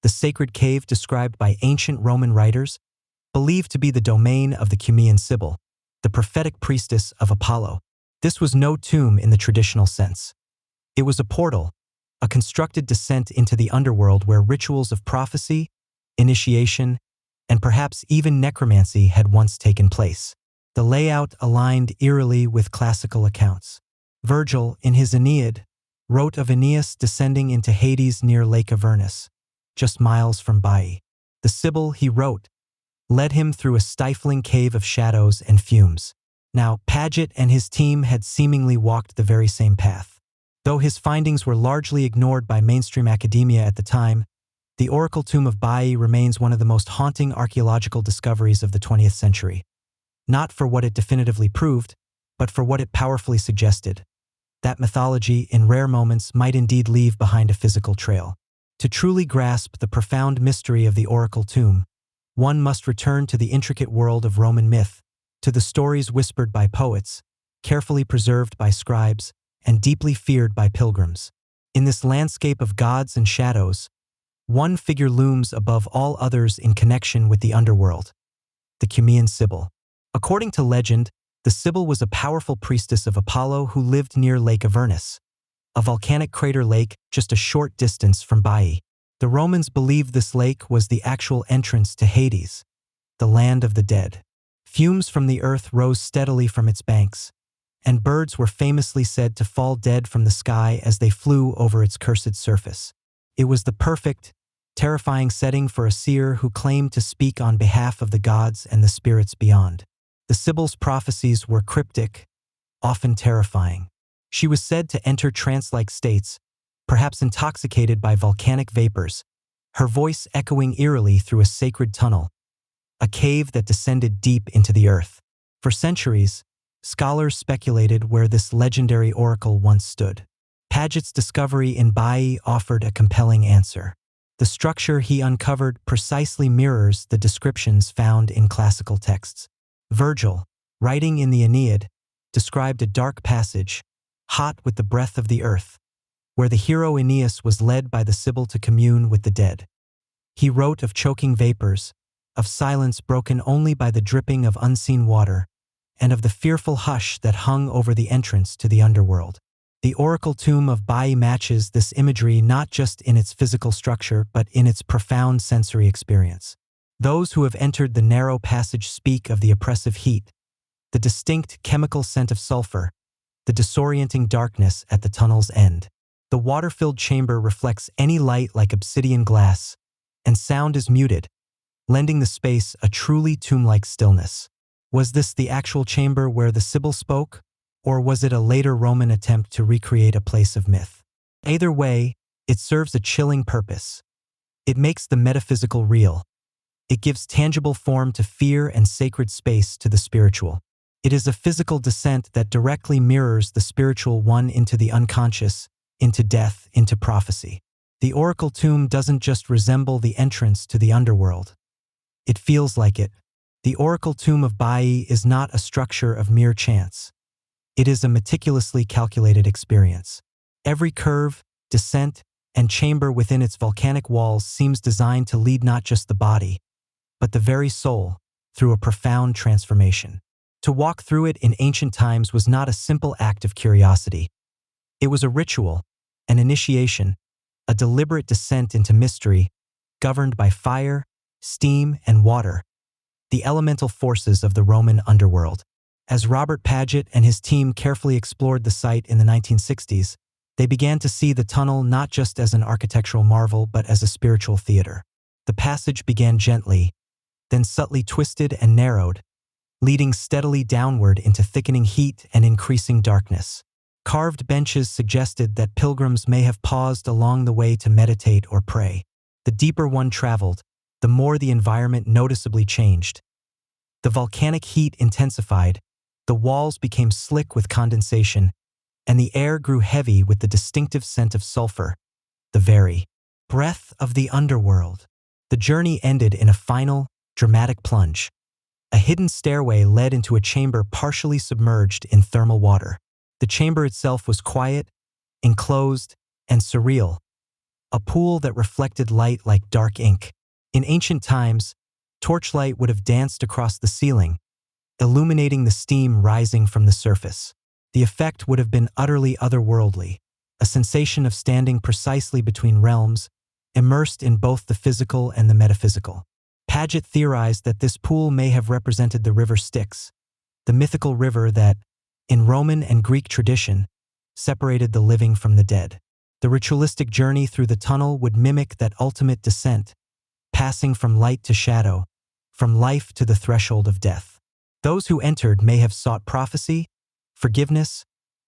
the sacred cave described by ancient Roman writers, believed to be the domain of the Cumean Sibyl, the prophetic priestess of Apollo. This was no tomb in the traditional sense. It was a portal, a constructed descent into the underworld where rituals of prophecy, initiation, and perhaps even necromancy had once taken place. The layout aligned eerily with classical accounts. Virgil, in his Aeneid, wrote of Aeneas descending into Hades near Lake Avernus, just miles from Baiae. The Sibyl, he wrote, led him through a stifling cave of shadows and fumes. Now, Paget and his team had seemingly walked the very same path. Though his findings were largely ignored by mainstream academia at the time, the Oracle Tomb of Baiae remains one of the most haunting archaeological discoveries of the 20th century. Not for what it definitively proved, but for what it powerfully suggested. That mythology, in rare moments, might indeed leave behind a physical trail. To truly grasp the profound mystery of the Oracle Tomb, one must return to the intricate world of Roman myth, to the stories whispered by poets, carefully preserved by scribes, and deeply feared by pilgrims. In this landscape of gods and shadows, one figure looms above all others in connection with the underworld: the Cumean Sibyl. According to legend, the Sibyl was a powerful priestess of Apollo who lived near Lake Avernus, a volcanic crater lake just a short distance from Baiae. The Romans believed this lake was the actual entrance to Hades, the land of the dead. Fumes from the earth rose steadily from its banks, and birds were famously said to fall dead from the sky as they flew over its cursed surface. It was the perfect, terrifying setting for a seer who claimed to speak on behalf of the gods and the spirits beyond. The Sibyl's prophecies were cryptic, often terrifying. She was said to enter trance-like states, perhaps intoxicated by volcanic vapors, her voice echoing eerily through a sacred tunnel, a cave that descended deep into the earth. For centuries, scholars speculated where this legendary oracle once stood. Paget's discovery in Baiae offered a compelling answer. The structure he uncovered precisely mirrors the descriptions found in classical texts. Virgil, writing in the Aeneid, described a dark passage, hot with the breath of the earth, where the hero Aeneas was led by the Sibyl to commune with the dead. He wrote of choking vapors, of silence broken only by the dripping of unseen water, and of the fearful hush that hung over the entrance to the underworld. The Oracle Tomb of Baiae matches this imagery not just in its physical structure but in its profound sensory experience. Those who have entered the narrow passage speak of the oppressive heat, the distinct chemical scent of sulfur, the disorienting darkness at the tunnel's end. The water-filled chamber reflects any light like obsidian glass, and sound is muted, lending the space a truly tomb-like stillness. Was this the actual chamber where the Sibyl spoke, or was it a later Roman attempt to recreate a place of myth? Either way, it serves a chilling purpose. It makes the metaphysical real, It gives tangible form to fear and sacred space to the spiritual. It is a physical descent that directly mirrors the spiritual one into the unconscious, into death, into prophecy. The oracle tomb doesn't just resemble the entrance to the underworld. It feels like it. The oracle tomb of Bai is not a structure of mere chance. It is a meticulously calculated experience. Every curve, descent, and chamber within its volcanic walls seems designed to lead not just the body, but the very soul, through a profound transformation. To walk through it in ancient times was not a simple act of curiosity. It was a ritual, an initiation, a deliberate descent into mystery, governed by fire, steam, and water, the elemental forces of the Roman underworld. As Robert Paget and his team carefully explored the site in the 1960s, they began to see the tunnel not just as an architectural marvel but as a spiritual theater. The passage began gently, then subtly twisted and narrowed, leading steadily downward into thickening heat and increasing darkness. Carved benches suggested that pilgrims may have paused along the way to meditate or pray. The deeper one traveled, the more the environment noticeably changed. The volcanic heat intensified, the walls became slick with condensation, and the air grew heavy with the distinctive scent of sulfur, the very breath of the underworld. The journey ended in a final, dramatic plunge. A hidden stairway led into a chamber partially submerged in thermal water. The chamber itself was quiet, enclosed, and surreal, a pool that reflected light like dark ink. In ancient times, torchlight would have danced across the ceiling, illuminating the steam rising from the surface. The effect would have been utterly otherworldly, a sensation of standing precisely between realms, immersed in both the physical and the metaphysical. Paget theorized that this pool may have represented the river Styx, the mythical river that, in Roman and Greek tradition, separated the living from the dead. The ritualistic journey through the tunnel would mimic that ultimate descent, passing from light to shadow, from life to the threshold of death. Those who entered may have sought prophecy, forgiveness,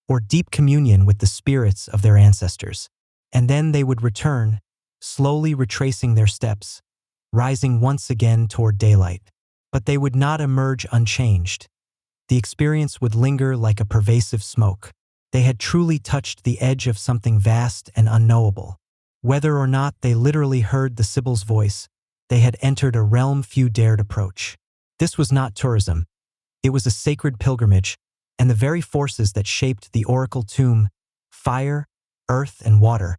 or deep communion with the spirits of their ancestors. And then they would return, slowly retracing their steps, rising once again toward daylight. But they would not emerge unchanged. The experience would linger like a pervasive smoke. They had truly touched the edge of something vast and unknowable. Whether or not they literally heard the Sibyl's voice, they had entered a realm few dared approach. This was not tourism. It was a sacred pilgrimage, and the very forces that shaped the oracle tomb, fire, earth, and water,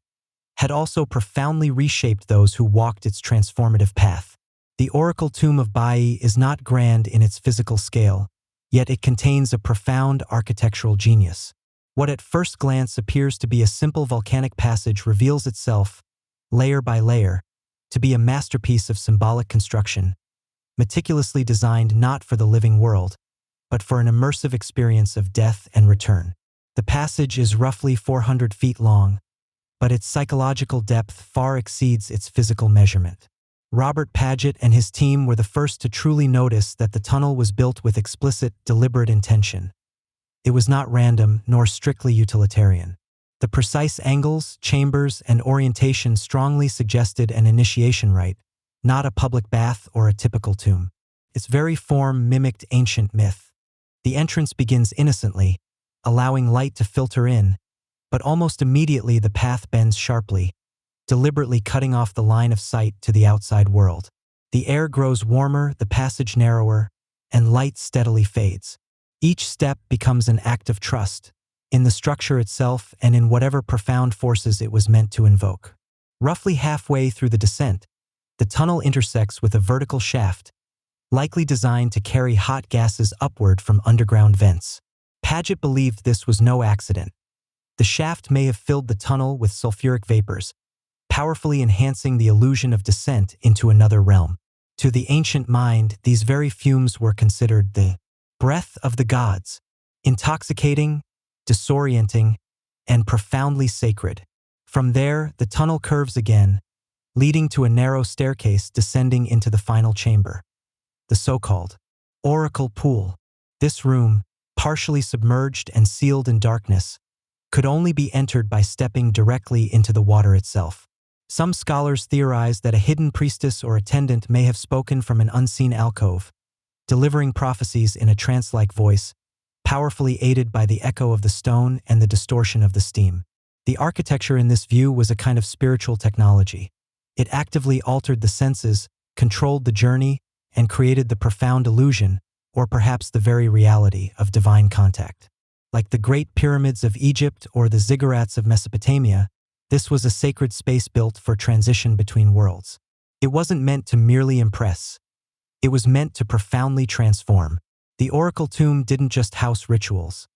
had also profoundly reshaped those who walked its transformative path. The oracle tomb of Bai is not grand in its physical scale, yet it contains a profound architectural genius. What at first glance appears to be a simple volcanic passage reveals itself, layer by layer, to be a masterpiece of symbolic construction, meticulously designed not for the living world, but for an immersive experience of death and return. The passage is roughly 400 feet long, but its psychological depth far exceeds its physical measurement. Robert Paget and his team were the first to truly notice that the tunnel was built with explicit, deliberate intention. It was not random nor strictly utilitarian. The precise angles, chambers, and orientation strongly suggested an initiation rite, not a public bath or a typical tomb. Its very form mimicked ancient myth. The entrance begins innocently, allowing light to filter in, but almost immediately the path bends sharply, deliberately cutting off the line of sight to the outside world. The air grows warmer, the passage narrower, and light steadily fades. Each step becomes an act of trust, in the structure itself and in whatever profound forces it was meant to invoke. Roughly halfway through the descent, the tunnel intersects with a vertical shaft, likely designed to carry hot gases upward from underground vents. Paget believed this was no accident. The shaft may have filled the tunnel with sulfuric vapors, powerfully enhancing the illusion of descent into another realm. To the ancient mind, these very fumes were considered the breath of the gods, intoxicating, disorienting, and profoundly sacred. From there, the tunnel curves again, leading to a narrow staircase descending into the final chamber, the so-called oracle pool. This room, partially submerged and sealed in darkness, could only be entered by stepping directly into the water itself. Some scholars theorize that a hidden priestess or attendant may have spoken from an unseen alcove, delivering prophecies in a trance-like voice, powerfully aided by the echo of the stone and the distortion of the steam. The architecture in this view was a kind of spiritual technology. It actively altered the senses, controlled the journey, and created the profound illusion, or perhaps the very reality, of divine contact. Like the Great Pyramids of Egypt or the ziggurats of Mesopotamia, this was a sacred space built for transition between worlds. It wasn't meant to merely impress. It was meant to profoundly transform. The oracle tomb didn't just house rituals.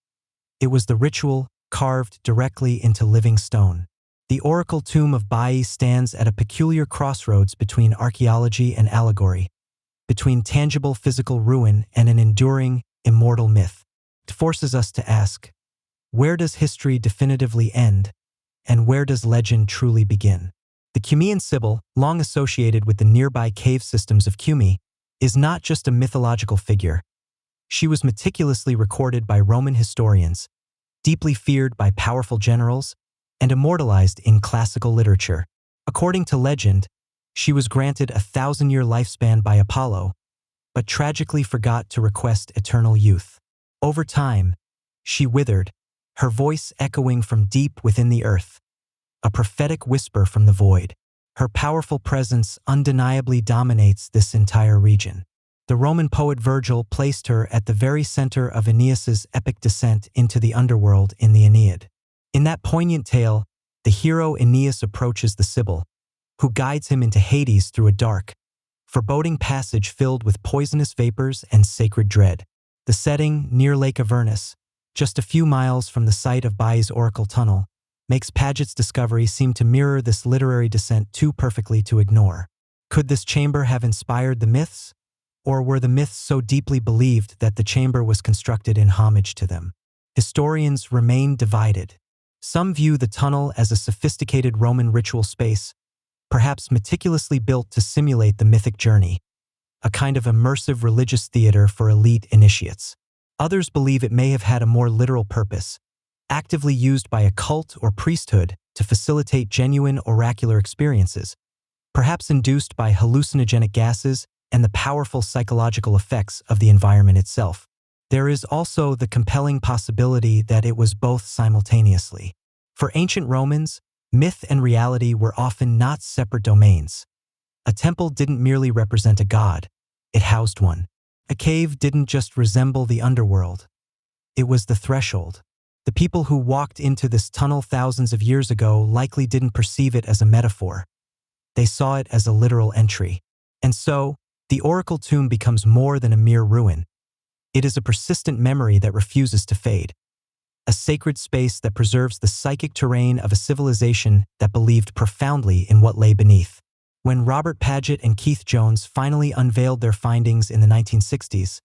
It was the ritual carved directly into living stone. The oracle tomb of Bai stands at a peculiar crossroads between archaeology and allegory, between tangible physical ruin and an enduring, immortal myth. It forces us to ask, where does history definitively end, and where does legend truly begin? The Cumaean Sibyl, long associated with the nearby cave systems of Cumae, is not just a mythological figure. She was meticulously recorded by Roman historians, deeply feared by powerful generals, and immortalized in classical literature. According to legend, she was granted a 1,000-year lifespan by Apollo, but tragically forgot to request eternal youth. Over time, she withered, her voice echoing from deep within the earth, a prophetic whisper from the void. Her powerful presence undeniably dominates this entire region. The Roman poet Virgil placed her at the very center of Aeneas's epic descent into the underworld in the Aeneid. In that poignant tale, the hero Aeneas approaches the Sibyl, who guides him into Hades through a dark, foreboding passage filled with poisonous vapors and sacred dread. The setting, near Lake Avernus, just a few miles from the site of Bai's Oracle Tunnel, makes Paget's discovery seem to mirror this literary descent too perfectly to ignore. Could this chamber have inspired the myths? Or were the myths so deeply believed that the chamber was constructed in homage to them? Historians remain divided. Some view the tunnel as a sophisticated Roman ritual space, perhaps meticulously built to simulate the mythic journey, a kind of immersive religious theater for elite initiates. Others believe it may have had a more literal purpose, actively used by a cult or priesthood to facilitate genuine oracular experiences, perhaps induced by hallucinogenic gases and the powerful psychological effects of the environment itself. There is also the compelling possibility that it was both simultaneously. For ancient Romans, myth and reality were often not separate domains. A temple didn't merely represent a god, it housed one. A cave didn't just resemble the underworld. It was the threshold. The people who walked into this tunnel thousands of years ago likely didn't perceive it as a metaphor. They saw it as a literal entry. And so, the oracle tomb becomes more than a mere ruin. It is a persistent memory that refuses to fade. A sacred space that preserves the psychic terrain of a civilization that believed profoundly in what lay beneath. When Robert Paget and Keith Jones finally unveiled their findings in the 1960s,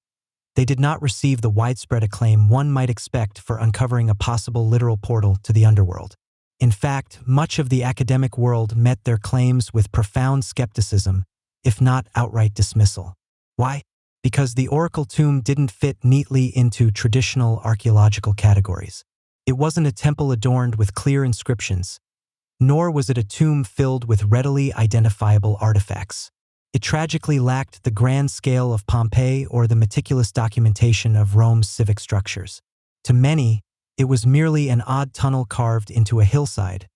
they did not receive the widespread acclaim one might expect for uncovering a possible literal portal to the underworld. In fact, much of the academic world met their claims with profound skepticism, if not outright dismissal. Why? Because the oracle tomb didn't fit neatly into traditional archaeological categories. It wasn't a temple adorned with clear inscriptions, nor was it a tomb filled with readily identifiable artifacts. It tragically lacked the grand scale of Pompeii or the meticulous documentation of Rome's civic structures. To many, it was merely an odd tunnel carved into a hillside,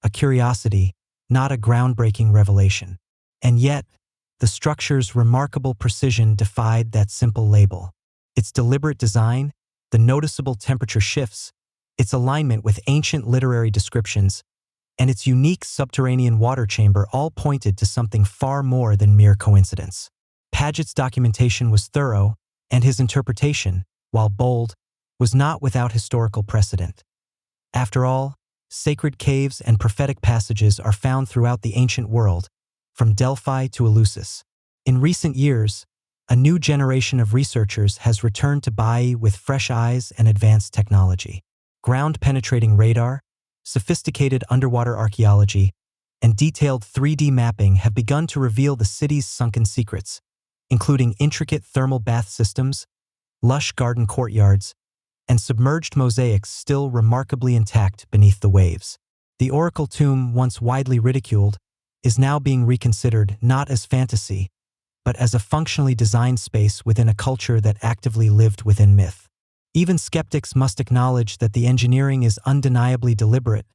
a curiosity, not a groundbreaking revelation. And yet, the structure's remarkable precision defied that simple label. Its deliberate design, the noticeable temperature shifts, its alignment with ancient literary descriptions, and its unique subterranean water chamber all pointed to something far more than mere coincidence. Paget's documentation was thorough, and his interpretation, while bold, was not without historical precedent. After all, sacred caves and prophetic passages are found throughout the ancient world, from Delphi to Eleusis. In recent years, a new generation of researchers has returned to Bai with fresh eyes and advanced technology. Ground-penetrating radar, sophisticated underwater archaeology, and detailed 3D mapping have begun to reveal the city's sunken secrets, including intricate thermal bath systems, lush garden courtyards, and submerged mosaics still remarkably intact beneath the waves. The oracle tomb, once widely ridiculed, is now being reconsidered not as fantasy, but as a functionally designed space within a culture that actively lived within myth. Even skeptics must acknowledge that the engineering is undeniably deliberate,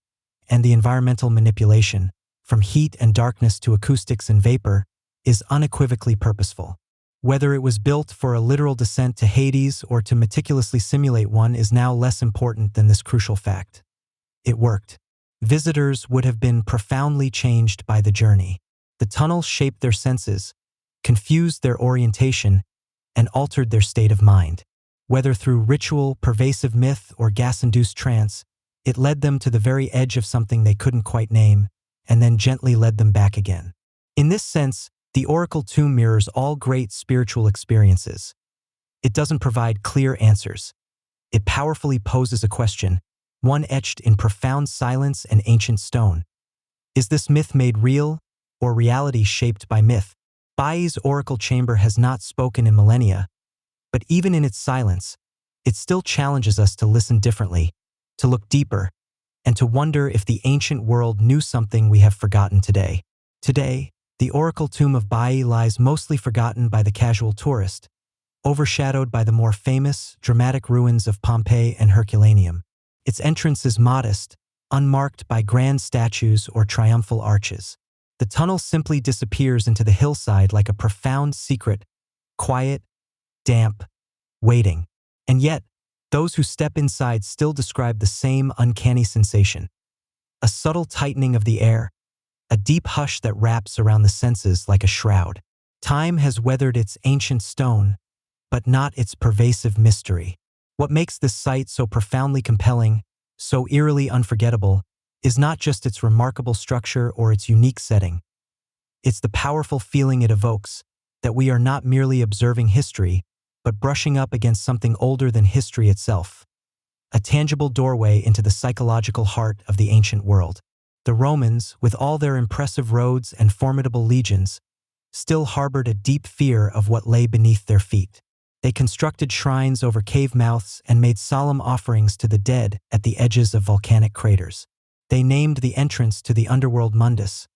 and the environmental manipulation, from heat and darkness to acoustics and vapor, is unequivocally purposeful. Whether it was built for a literal descent to Hades or to meticulously simulate one is now less important than this crucial fact. It worked. Visitors would have been profoundly changed by the journey. The tunnel shaped their senses, confused their orientation, and altered their state of mind. Whether through ritual, pervasive myth, or gas-induced trance, it led them to the very edge of something they couldn't quite name, and then gently led them back again. In this sense, the Oracle Tomb mirrors all great spiritual experiences. It doesn't provide clear answers. It powerfully poses a question, one etched in profound silence and ancient stone. Is this myth made real, or reality shaped by myth? Bai's Oracle Chamber has not spoken in millennia, but even in its silence, it still challenges us to listen differently, to look deeper, and to wonder if the ancient world knew something we have forgotten today. Today, the Oracle Tomb of Bai lies mostly forgotten by the casual tourist, overshadowed by the more famous, dramatic ruins of Pompeii and Herculaneum. Its entrance is modest, unmarked by grand statues or triumphal arches. The tunnel simply disappears into the hillside like a profound secret, quiet, damp, waiting. And yet, those who step inside still describe the same uncanny sensation. A subtle tightening of the air, a deep hush that wraps around the senses like a shroud. Time has weathered its ancient stone, but not its pervasive mystery. What makes this site so profoundly compelling, so eerily unforgettable, is not just its remarkable structure or its unique setting. It's the powerful feeling it evokes, that we are not merely observing history, but brushing up against something older than history itself. A tangible doorway into the psychological heart of the ancient world. The Romans, with all their impressive roads and formidable legions, still harbored a deep fear of what lay beneath their feet. They constructed shrines over cave mouths and made solemn offerings to the dead at the edges of volcanic craters. They named the entrance to the underworld Mundus,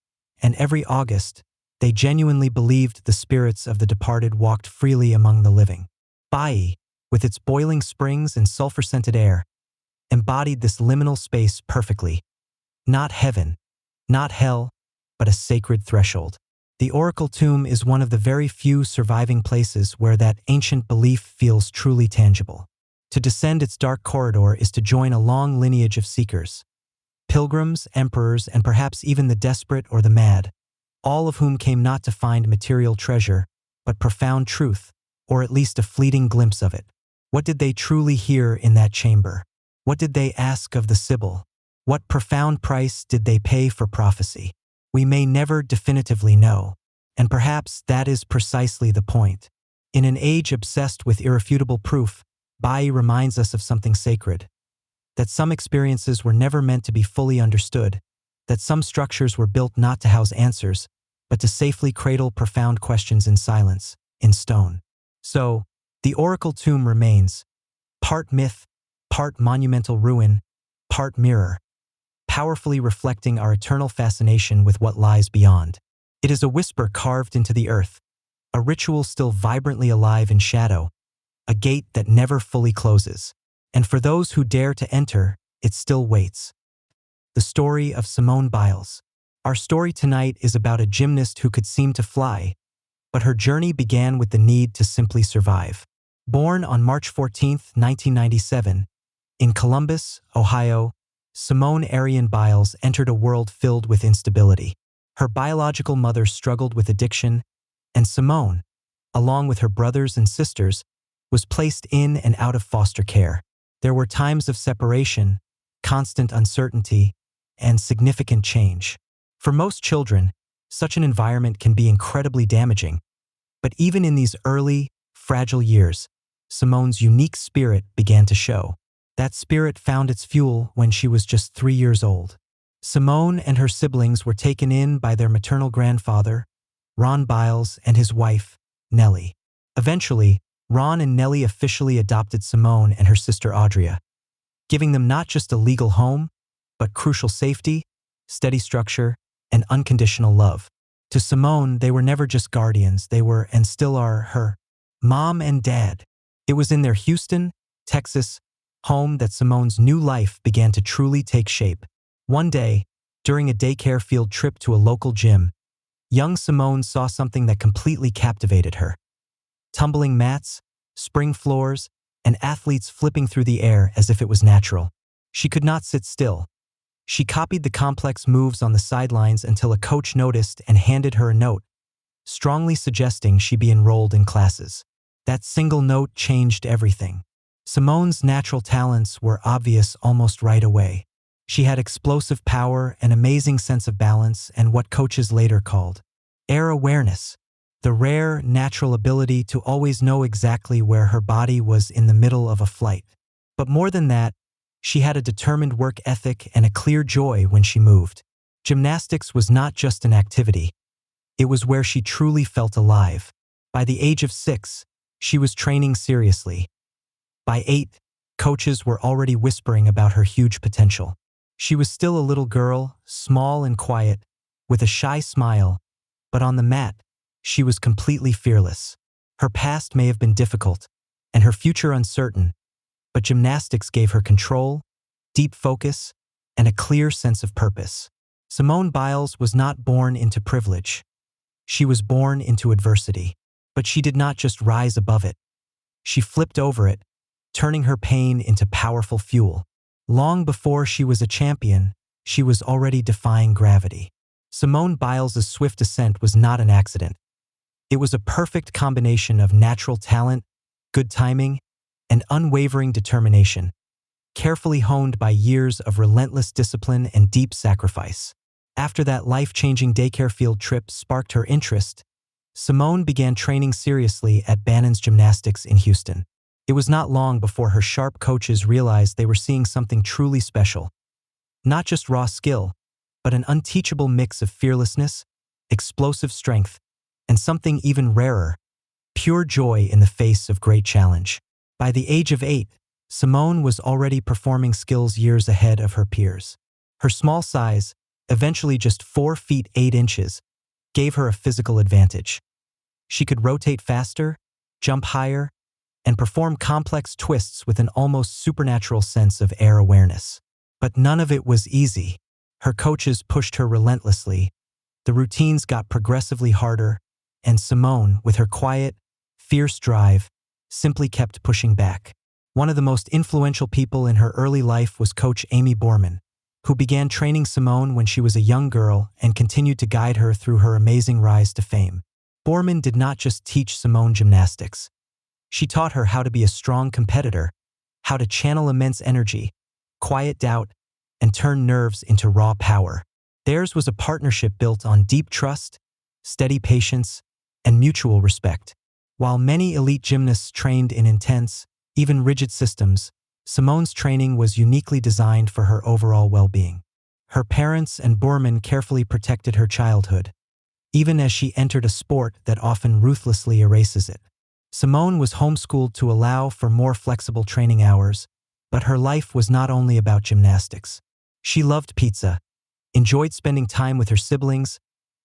and every August, they genuinely believed the spirits of the departed walked freely among the living. Bai, with its boiling springs and sulfur-scented air, embodied this liminal space perfectly. Not heaven, not hell, but a sacred threshold. The Oracle Tomb is one of the very few surviving places where that ancient belief feels truly tangible. To descend its dark corridor is to join a long lineage of seekers. Pilgrims, emperors, and perhaps even the desperate or the mad, all of whom came not to find material treasure, but profound truth, or at least a fleeting glimpse of it. What did they truly hear in that chamber? What did they ask of the Sibyl? What profound price did they pay for prophecy? We may never definitively know, and perhaps that is precisely the point. In an age obsessed with irrefutable proof, Bai reminds us of something sacred. That some experiences were never meant to be fully understood, that some structures were built not to house answers, but to safely cradle profound questions in silence, in stone. So, the Oracle Tomb remains, part myth, part monumental ruin, part mirror, powerfully reflecting our eternal fascination with what lies beyond. It is a whisper carved into the earth, a ritual still vibrantly alive in shadow, a gate that never fully closes. And for those who dare to enter, it still waits. The story of Simone Biles. Our story tonight is about a gymnast who could seem to fly, but her journey began with the need to simply survive. Born on March 14, 1997, in Columbus, Ohio, Simone Arian Biles entered a world filled with instability. Her biological mother struggled with addiction, and Simone, along with her brothers and sisters, was placed in and out of foster care. There were times of separation, constant uncertainty, and significant change. For most children, such an environment can be incredibly damaging. But even in these early, fragile years, Simone's unique spirit began to show. That spirit found its fuel when she was just 3 years old. Simone and her siblings were taken in by their maternal grandfather, Ron Biles, and his wife, Nellie. Eventually, Ron and Nellie officially adopted Simone and her sister Audria, giving them not just a legal home, but crucial safety, steady structure, and unconditional love. To Simone, they were never just guardians, they were, and still are, her mom and dad. It was in their Houston, Texas, home that Simone's new life began to truly take shape. One day, during a daycare field trip to a local gym, young Simone saw something that completely captivated her. Tumbling mats, spring floors, and athletes flipping through the air as if it was natural. She could not sit still. She copied the complex moves on the sidelines until a coach noticed and handed her a note, strongly suggesting she be enrolled in classes. That single note changed everything. Simone's natural talents were obvious almost right away. She had explosive power, an amazing sense of balance, and what coaches later called air awareness, the rare, natural ability to always know exactly where her body was in the middle of a flight. But more than that, she had a determined work ethic and a clear joy when she moved. Gymnastics was not just an activity. It was where she truly felt alive. By the age of 6, she was training seriously. By 8, coaches were already whispering about her huge potential. She was still a little girl, small and quiet, with a shy smile, but on the mat, she was completely fearless. Her past may have been difficult, and her future uncertain, but gymnastics gave her control, deep focus, and a clear sense of purpose. Simone Biles was not born into privilege. She was born into adversity. But she did not just rise above it. She flipped over it, turning her pain into powerful fuel. Long before she was a champion, she was already defying gravity. Simone Biles' swift ascent was not an accident. It was a perfect combination of natural talent, good timing, and unwavering determination, carefully honed by years of relentless discipline and deep sacrifice. After that life-changing daycare field trip sparked her interest, Simone began training seriously at Bannon's Gymnastics in Houston. It was not long before her sharp coaches realized they were seeing something truly special. Not just raw skill, but an unteachable mix of fearlessness, explosive strength, and something even rarer, pure joy in the face of great challenge. By the age of 8, Simone was already performing skills years ahead of her peers. Her small size, eventually just 4 feet 8 inches, gave her a physical advantage. She could rotate faster, jump higher, and perform complex twists with an almost supernatural sense of air awareness. But none of it was easy. Her coaches pushed her relentlessly. The routines got progressively harder, and Simone, with her quiet, fierce drive, simply kept pushing back. One of the most influential people in her early life was Coach Amy Borman, who began training Simone when she was a young girl and continued to guide her through her amazing rise to fame. Borman did not just teach Simone gymnastics. She taught her how to be a strong competitor, how to channel immense energy, quiet doubt, and turn nerves into raw power. Theirs was a partnership built on deep trust, steady patience, and mutual respect. While many elite gymnasts trained in intense, even rigid systems, Simone's training was uniquely designed for her overall well-being. Her parents and Borman carefully protected her childhood, even as she entered a sport that often ruthlessly erases it. Simone was homeschooled to allow for more flexible training hours, but her life was not only about gymnastics. She loved pizza, enjoyed spending time with her siblings,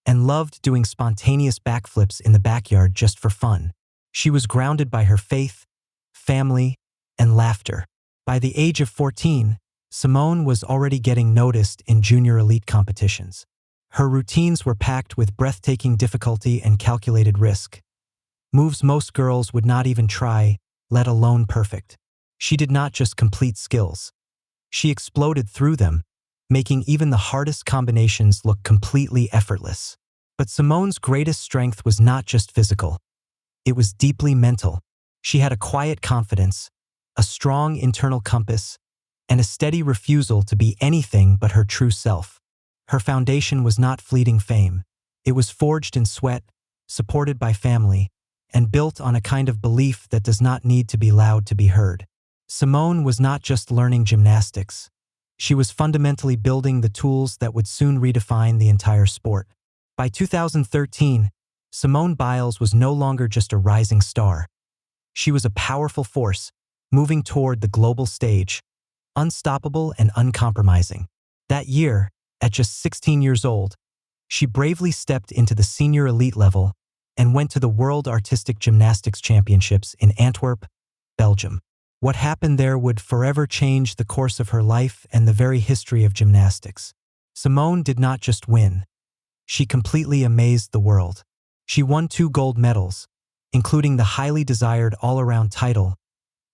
and loved doing spontaneous backflips in the backyard just for fun. She was grounded by her faith, family, and laughter. By the age of 14, Simone was already getting noticed in junior elite competitions. Her routines were packed with breathtaking difficulty and calculated risk. Moves most girls would not even try, let alone perfect. She did not just complete skills. She exploded through them, making even the hardest combinations look completely effortless. But Simone's greatest strength was not just physical. It was deeply mental. She had a quiet confidence, a strong internal compass, and a steady refusal to be anything but her true self. Her foundation was not fleeting fame. It was forged in sweat, supported by family, and built on a kind of belief that does not need to be loud to be heard. Simone was not just learning gymnastics. She was fundamentally building the tools that would soon redefine the entire sport. By 2013, Simone Biles was no longer just a rising star. She was a powerful force, moving toward the global stage, unstoppable and uncompromising. That year, at just 16 years old, She bravely stepped into the senior elite level and went to the World Artistic Gymnastics Championships in Antwerp, Belgium. What happened there would forever change the course of her life and the very history of gymnastics. Simone did not just win. She completely amazed the world. She won 2 gold medals, including the highly desired all-around title,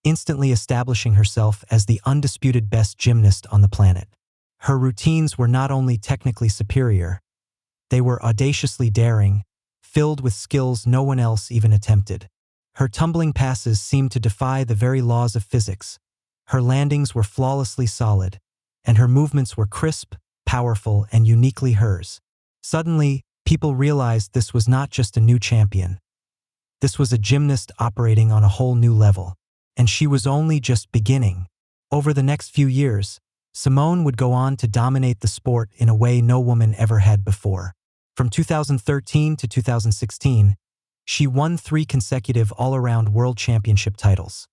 instantly establishing herself as the undisputed best gymnast on the planet. Her routines were not only technically superior, they were audaciously daring, filled with skills no one else even attempted. Her tumbling passes seemed to defy the very laws of physics. Her landings were flawlessly solid, and her movements were crisp, powerful, and uniquely hers. Suddenly, people realized this was not just a new champion. This was a gymnast operating on a whole new level. And she was only just beginning. Over the next few years, Simone would go on to dominate the sport in a way no woman ever had before. From 2013 to 2016, she won 3 consecutive all-around world championship titles,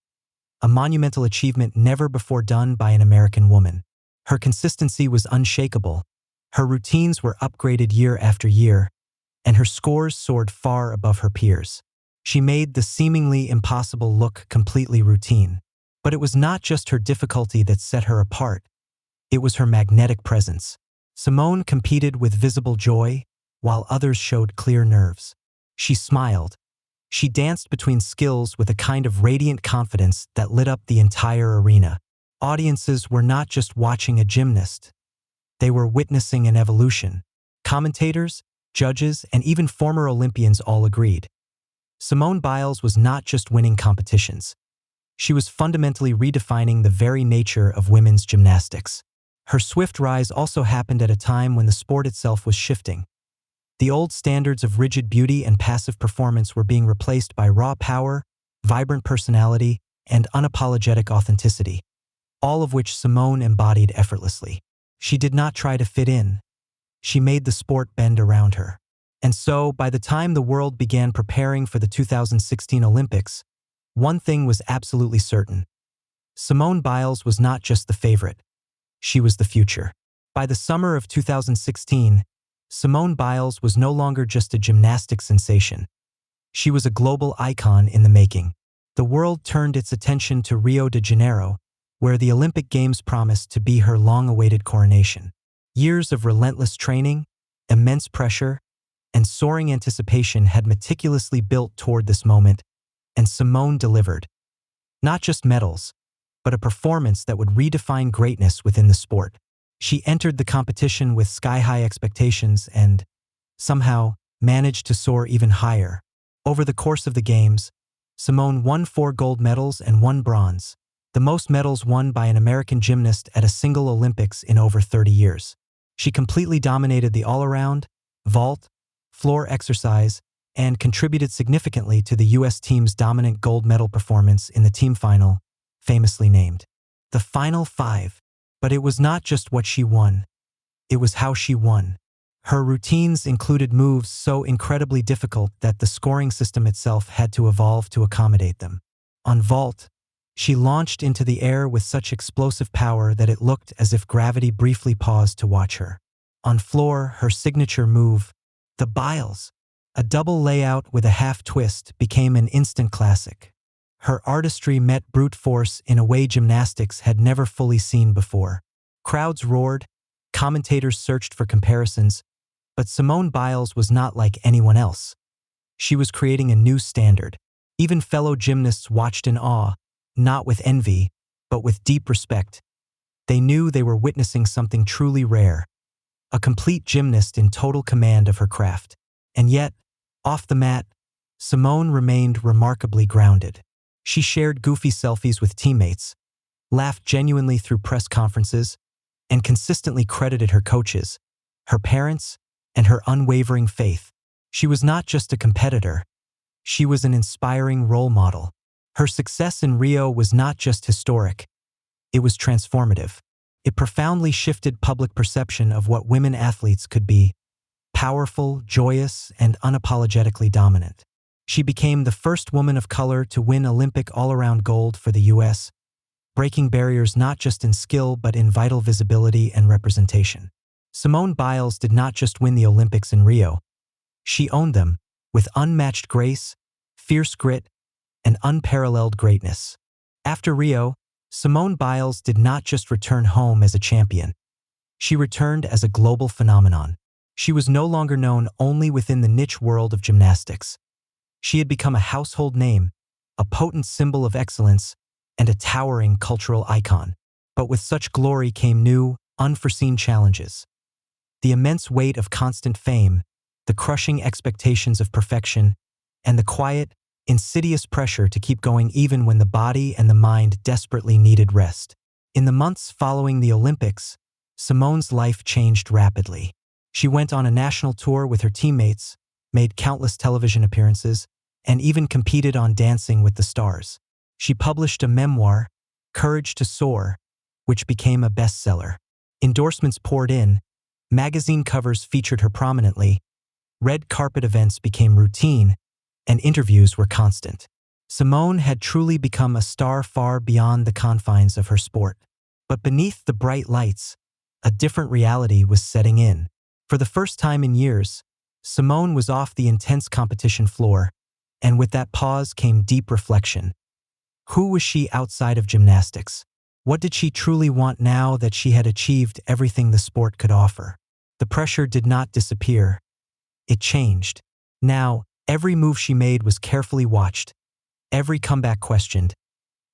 a monumental achievement never before done by an American woman. Her consistency was unshakable, her routines were upgraded year after year, and her scores soared far above her peers. She made the seemingly impossible look completely routine. But it was not just her difficulty that set her apart. It was her magnetic presence. Simone competed with visible joy, while others showed clear nerves. She smiled. She danced between skills with a kind of radiant confidence that lit up the entire arena. Audiences were not just watching a gymnast. They were witnessing an evolution. Commentators, judges, and even former Olympians all agreed. Simone Biles was not just winning competitions. She was fundamentally redefining the very nature of women's gymnastics. Her swift rise also happened at a time when the sport itself was shifting. The old standards of rigid beauty and passive performance were being replaced by raw power, vibrant personality, and unapologetic authenticity, all of which Simone embodied effortlessly. She did not try to fit in. She made the sport bend around her. And so, by the time the world began preparing for the 2016 Olympics, one thing was absolutely certain. Simone Biles was not just the favorite. She was the future. By the summer of 2016, Simone Biles was no longer just a gymnastic sensation. She was a global icon in the making. The world turned its attention to Rio de Janeiro, where the Olympic Games promised to be her long-awaited coronation. Years of relentless training, immense pressure, and soaring anticipation had meticulously built toward this moment, and Simone delivered. Not just medals, but a performance that would redefine greatness within the sport. She entered the competition with sky-high expectations and, somehow, managed to soar even higher. Over the course of the Games, Simone won 4 gold medals and 1 bronze, the most medals won by an American gymnast at a single Olympics in over 30 years. She completely dominated the all-around, vault, floor exercise, and contributed significantly to the U.S. team's dominant gold medal performance in the team final, famously named the Final Five. But it was not just what she won. It was how she won. Her routines included moves so incredibly difficult that the scoring system itself had to evolve to accommodate them. On vault, she launched into the air with such explosive power that it looked as if gravity briefly paused to watch her. On floor, her signature move, the Biles, a double layout with a half twist, became an instant classic. Her artistry met brute force in a way gymnastics had never fully seen before. Crowds roared, commentators searched for comparisons, but Simone Biles was not like anyone else. She was creating a new standard. Even fellow gymnasts watched in awe, not with envy, but with deep respect. They knew they were witnessing something truly rare, a complete gymnast in total command of her craft. And yet, off the mat, Simone remained remarkably grounded. She shared goofy selfies with teammates, laughed genuinely through press conferences, and consistently credited her coaches, her parents, and her unwavering faith. She was not just a competitor. She was an inspiring role model. Her success in Rio was not just historic. It was transformative. It profoundly shifted public perception of what women athletes could be: powerful, joyous, and unapologetically dominant. She became the first woman of color to win Olympic all-around gold for the U.S., breaking barriers not just in skill but in vital visibility and representation. Simone Biles did not just win the Olympics in Rio. She owned them, with unmatched grace, fierce grit, and unparalleled greatness. After Rio, Simone Biles did not just return home as a champion. She returned as a global phenomenon. She was no longer known only within the niche world of gymnastics. She had become a household name, a potent symbol of excellence, and a towering cultural icon. But with such glory came new, unforeseen challenges. The immense weight of constant fame, the crushing expectations of perfection, and the quiet, insidious pressure to keep going even when the body and the mind desperately needed rest. In the months following the Olympics, Simone's life changed rapidly. She went on a national tour with her teammates, made countless television appearances, and even competed on Dancing with the Stars. She published a memoir, Courage to Soar, which became a bestseller. Endorsements poured in, magazine covers featured her prominently, red carpet events became routine, and interviews were constant. Simone had truly become a star far beyond the confines of her sport. But beneath the bright lights, a different reality was setting in. For the first time in years, Simone was off the intense competition floor, and with that pause came deep reflection. Who was she outside of gymnastics? What did she truly want now that she had achieved everything the sport could offer? The pressure did not disappear. It changed. Now, every move she made was carefully watched, every comeback questioned,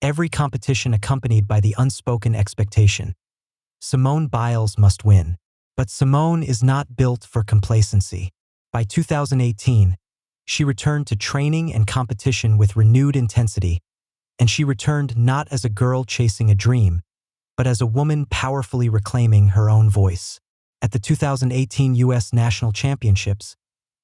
every competition accompanied by the unspoken expectation. Simone Biles must win. But Simone is not built for complacency. By 2018, she returned to training and competition with renewed intensity, and she returned not as a girl chasing a dream, but as a woman powerfully reclaiming her own voice. At the 2018 U.S. National Championships,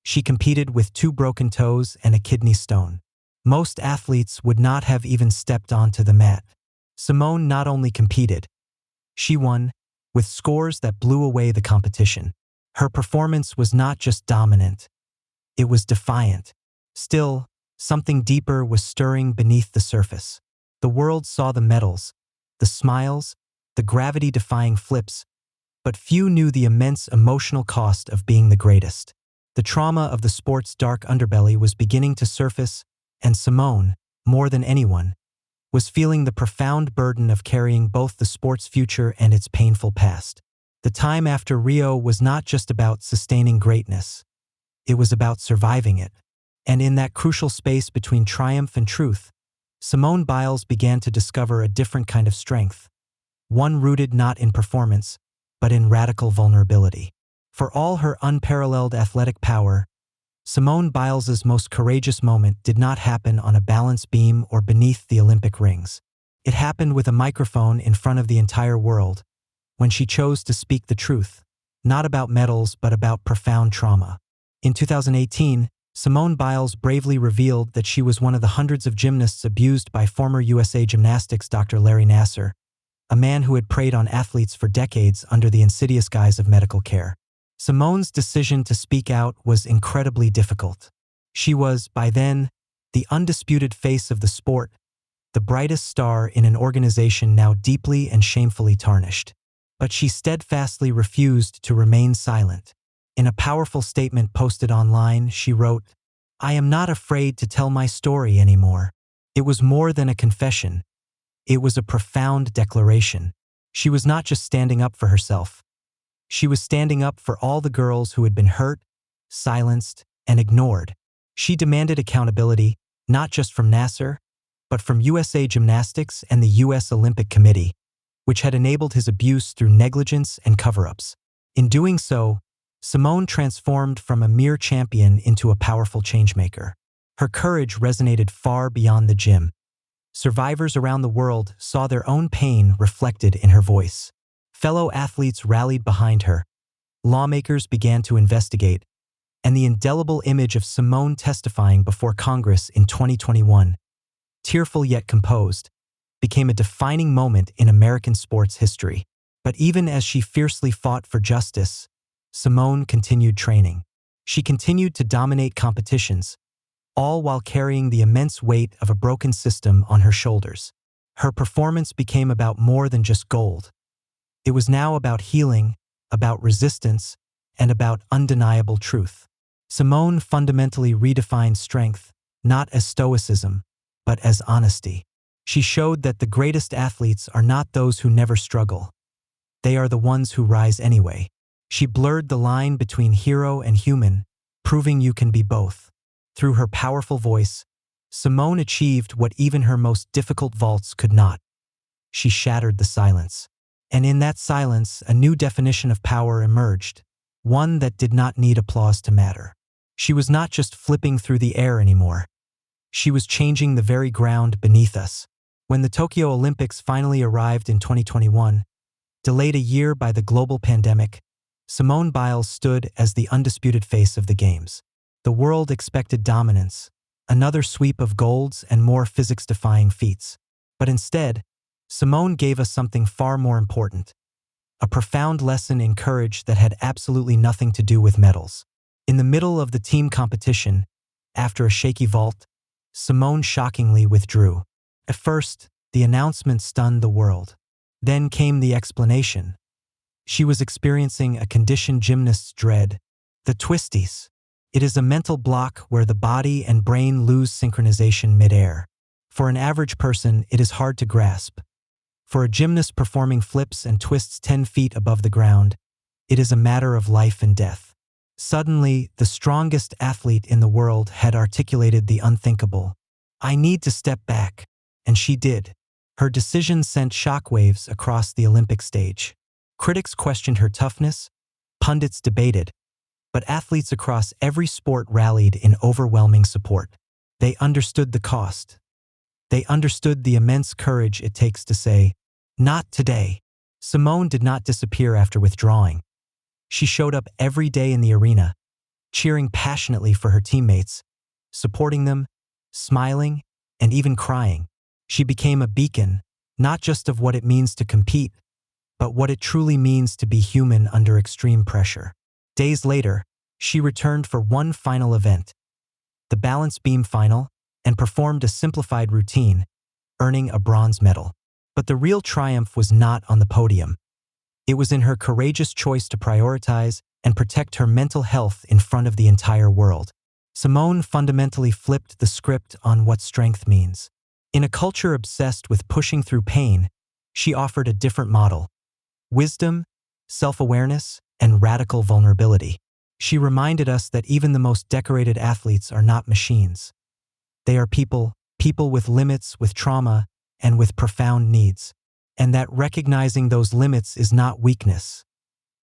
she competed with 2 broken toes and a kidney stone. Most athletes would not have even stepped onto the mat. Simone not only competed, she won, with scores that blew away the competition. Her performance was not just dominant, it was defiant. Still, something deeper was stirring beneath the surface. The world saw the medals, the smiles, the gravity-defying flips, but few knew the immense emotional cost of being the greatest. The trauma of the sport's dark underbelly was beginning to surface, and Simone, more than anyone, was feeling the profound burden of carrying both the sport's future and its painful past. The time after Rio was not just about sustaining greatness. It was about surviving it. And in that crucial space between triumph and truth, Simone Biles began to discover a different kind of strength, one rooted not in performance, but in radical vulnerability. For all her unparalleled athletic power, Simone Biles's most courageous moment did not happen on a balance beam or beneath the Olympic rings. It happened with a microphone in front of the entire world, when she chose to speak the truth, not about medals but about profound trauma. In 2018, Simone Biles bravely revealed that she was one of the hundreds of gymnasts abused by former USA Gymnastics Dr. Larry Nassar, a man who had preyed on athletes for decades under the insidious guise of medical care. Simone's decision to speak out was incredibly difficult. She was, by then, the undisputed face of the sport, the brightest star in an organization now deeply and shamefully tarnished. But she steadfastly refused to remain silent. In a powerful statement posted online, she wrote, "I am not afraid to tell my story anymore." It was more than a confession. It was a profound declaration. She was not just standing up for herself. She was standing up for all the girls who had been hurt, silenced, and ignored. She demanded accountability, not just from Nassar, but from USA Gymnastics and the U.S. Olympic Committee, which had enabled his abuse through negligence and cover-ups. In doing so, Simone transformed from a mere champion into a powerful changemaker. Her courage resonated far beyond the gym. Survivors around the world saw their own pain reflected in her voice. Fellow athletes rallied behind her. Lawmakers began to investigate, and the indelible image of Simone testifying before Congress in 2021, tearful yet composed, became a defining moment in American sports history. But even as she fiercely fought for justice, Simone continued training. She continued to dominate competitions, all while carrying the immense weight of a broken system on her shoulders. Her performance became about more than just gold. It was now about healing, about resistance, and about undeniable truth. Simone fundamentally redefined strength, not as stoicism, but as honesty. She showed that the greatest athletes are not those who never struggle. They are the ones who rise anyway. She blurred the line between hero and human, proving you can be both. Through her powerful voice, Simone achieved what even her most difficult vaults could not. She shattered the silence. And in that silence, a new definition of power emerged, one that did not need applause to matter. She was not just flipping through the air anymore. She was changing the very ground beneath us. When the Tokyo Olympics finally arrived in 2021, delayed a year by the global pandemic, Simone Biles stood as the undisputed face of the Games. The world expected dominance, another sweep of golds and more physics-defying feats. But instead, Simone gave us something far more important, a profound lesson in courage that had absolutely nothing to do with medals. In the middle of the team competition, after a shaky vault, Simone shockingly withdrew. At first, the announcement stunned the world. Then came the explanation. She was experiencing a condition gymnasts dread, the twisties. It is a mental block where the body and brain lose synchronization mid-air. For an average person, it is hard to grasp. For a gymnast performing flips and twists 10 feet above the ground, it is a matter of life and death. Suddenly, the strongest athlete in the world had articulated the unthinkable. I need to step back. And she did. Her decision sent shockwaves across the Olympic stage. Critics questioned her toughness, pundits debated, but athletes across every sport rallied in overwhelming support. They understood the cost. They understood the immense courage it takes to say, "Not today." Simone did not disappear after withdrawing. She showed up every day in the arena, cheering passionately for her teammates, supporting them, smiling, and even crying. She became a beacon, not just of what it means to compete, but what it truly means to be human under extreme pressure. Days later, she returned for one final event, the balance beam final, and performed a simplified routine, earning a bronze medal. But the real triumph was not on the podium. It was in her courageous choice to prioritize and protect her mental health in front of the entire world. Simone fundamentally flipped the script on what strength means. In a culture obsessed with pushing through pain, she offered a different model: wisdom, self-awareness, and radical vulnerability. She reminded us that even the most decorated athletes are not machines. They are people with limits, with trauma, and with profound needs. And that recognizing those limits is not weakness.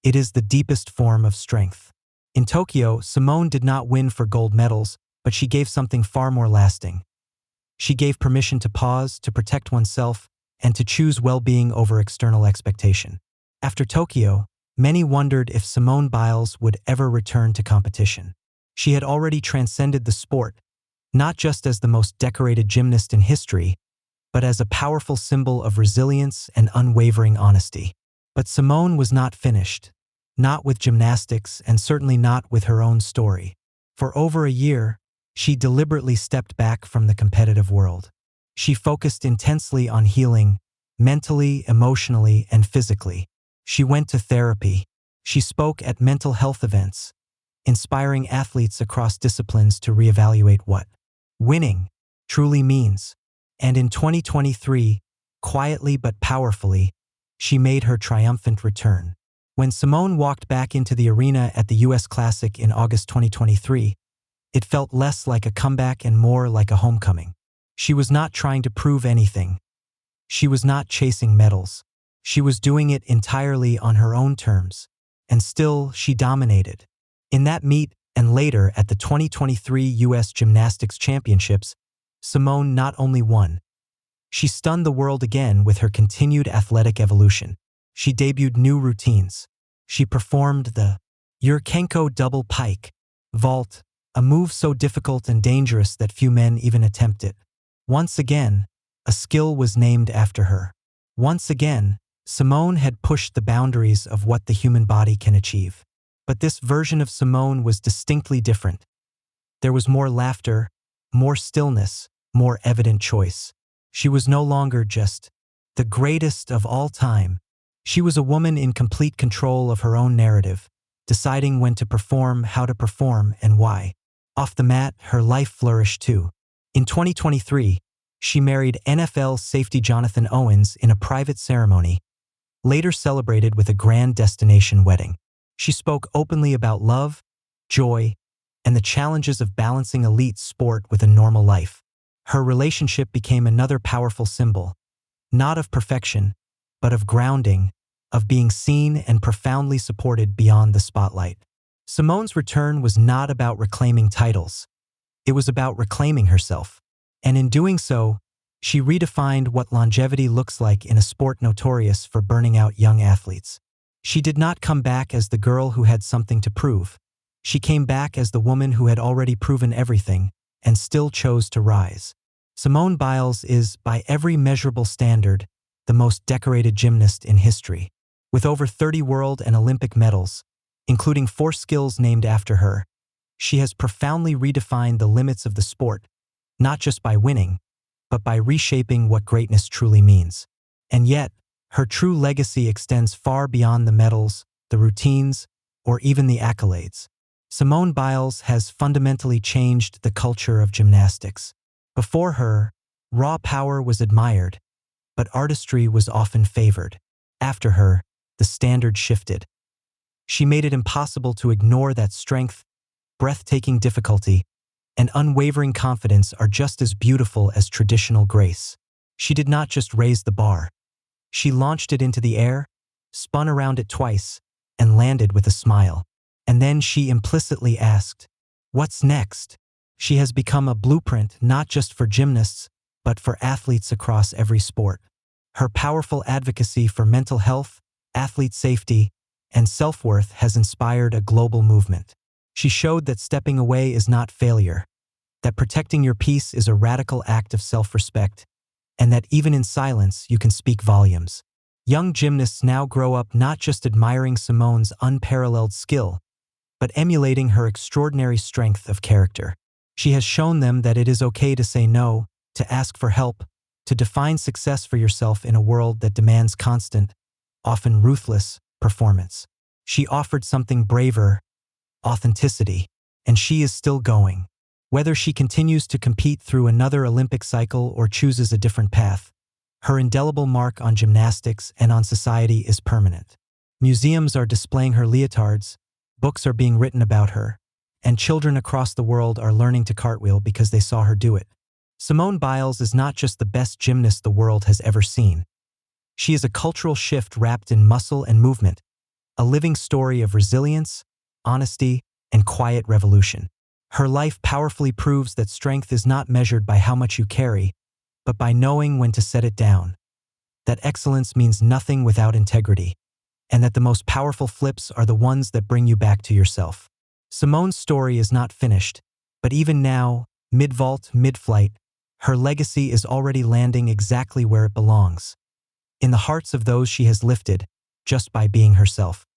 It is the deepest form of strength. In Tokyo, Simone did not win for gold medals, but she gave something far more lasting. She gave permission to pause, to protect oneself, and to choose well-being over external expectation. After Tokyo, many wondered if Simone Biles would ever return to competition. She had already transcended the sport, not just as the most decorated gymnast in history, but as a powerful symbol of resilience and unwavering honesty. But Simone was not finished, not with gymnastics and certainly not with her own story. For over a year, she deliberately stepped back from the competitive world. She focused intensely on healing, mentally, emotionally, and physically. She went to therapy. She spoke at mental health events, inspiring athletes across disciplines to reevaluate what winning truly means. And in 2023, quietly but powerfully, she made her triumphant return. When Simone walked back into the arena at the US Classic in August 2023, it felt less like a comeback and more like a homecoming. She was not trying to prove anything. She was not chasing medals. She was doing it entirely on her own terms. And still, she dominated. In that meet, and later at the 2023 US Gymnastics Championships, Simone not only won, she stunned the world again with her continued athletic evolution. She debuted new routines. She performed the Yurchenko double pike vault, a move so difficult and dangerous that few men even attempt it. Once again, a skill was named after her. Once again, Simone had pushed the boundaries of what the human body can achieve. But this version of Simone was distinctly different. There was more laughter, more stillness, more evident choice. She was no longer just the greatest of all time. She was a woman in complete control of her own narrative, deciding when to perform, how to perform, and why. Off the mat, her life flourished too. In 2023, she married NFL safety Jonathan Owens in a private ceremony, later celebrated with a grand destination wedding. She spoke openly about love, joy, and the challenges of balancing elite sport with a normal life. Her relationship became another powerful symbol, not of perfection, but of grounding, of being seen and profoundly supported beyond the spotlight. Simone's return was not about reclaiming titles. It was about reclaiming herself. And in doing so, she redefined what longevity looks like in a sport notorious for burning out young athletes. She did not come back as the girl who had something to prove. She came back as the woman who had already proven everything and still chose to rise. Simone Biles is, by every measurable standard, the most decorated gymnast in history. With over 30 world and Olympic medals, including 4 skills named after her, she has profoundly redefined the limits of the sport, not just by winning, but by reshaping what greatness truly means. And yet, her true legacy extends far beyond the medals, the routines, or even the accolades. Simone Biles has fundamentally changed the culture of gymnastics. Before her, raw power was admired, but artistry was often favored. After her, the standard shifted. She made it impossible to ignore that strength, breathtaking difficulty, and unwavering confidence are just as beautiful as traditional grace. She did not just raise the bar. She launched it into the air, spun around it twice, and landed with a smile. And then she implicitly asked, "What's next?" She has become a blueprint not just for gymnasts, but for athletes across every sport. Her powerful advocacy for mental health, athlete safety, and self-worth has inspired a global movement. She showed that stepping away is not failure, that protecting your peace is a radical act of self-respect, and that even in silence you can speak volumes. Young gymnasts now grow up not just admiring Simone's unparalleled skill, but emulating her extraordinary strength of character. She has shown them that it is okay to say no, to ask for help, to define success for yourself in a world that demands constant, often ruthless, performance. She offered something braver, authenticity, and she is still going. Whether she continues to compete through another Olympic cycle or chooses a different path, her indelible mark on gymnastics and on society is permanent. Museums are displaying her leotards, books are being written about her, and children across the world are learning to cartwheel because they saw her do it. Simone Biles is not just the best gymnast the world has ever seen. She is a cultural shift wrapped in muscle and movement, a living story of resilience, honesty, and quiet revolution. Her life powerfully proves that strength is not measured by how much you carry, but by knowing when to set it down, that excellence means nothing without integrity, and that the most powerful flips are the ones that bring you back to yourself. Simone's story is not finished, but even now, mid-vault, mid-flight, her legacy is already landing exactly where it belongs, in the hearts of those she has lifted, just by being herself.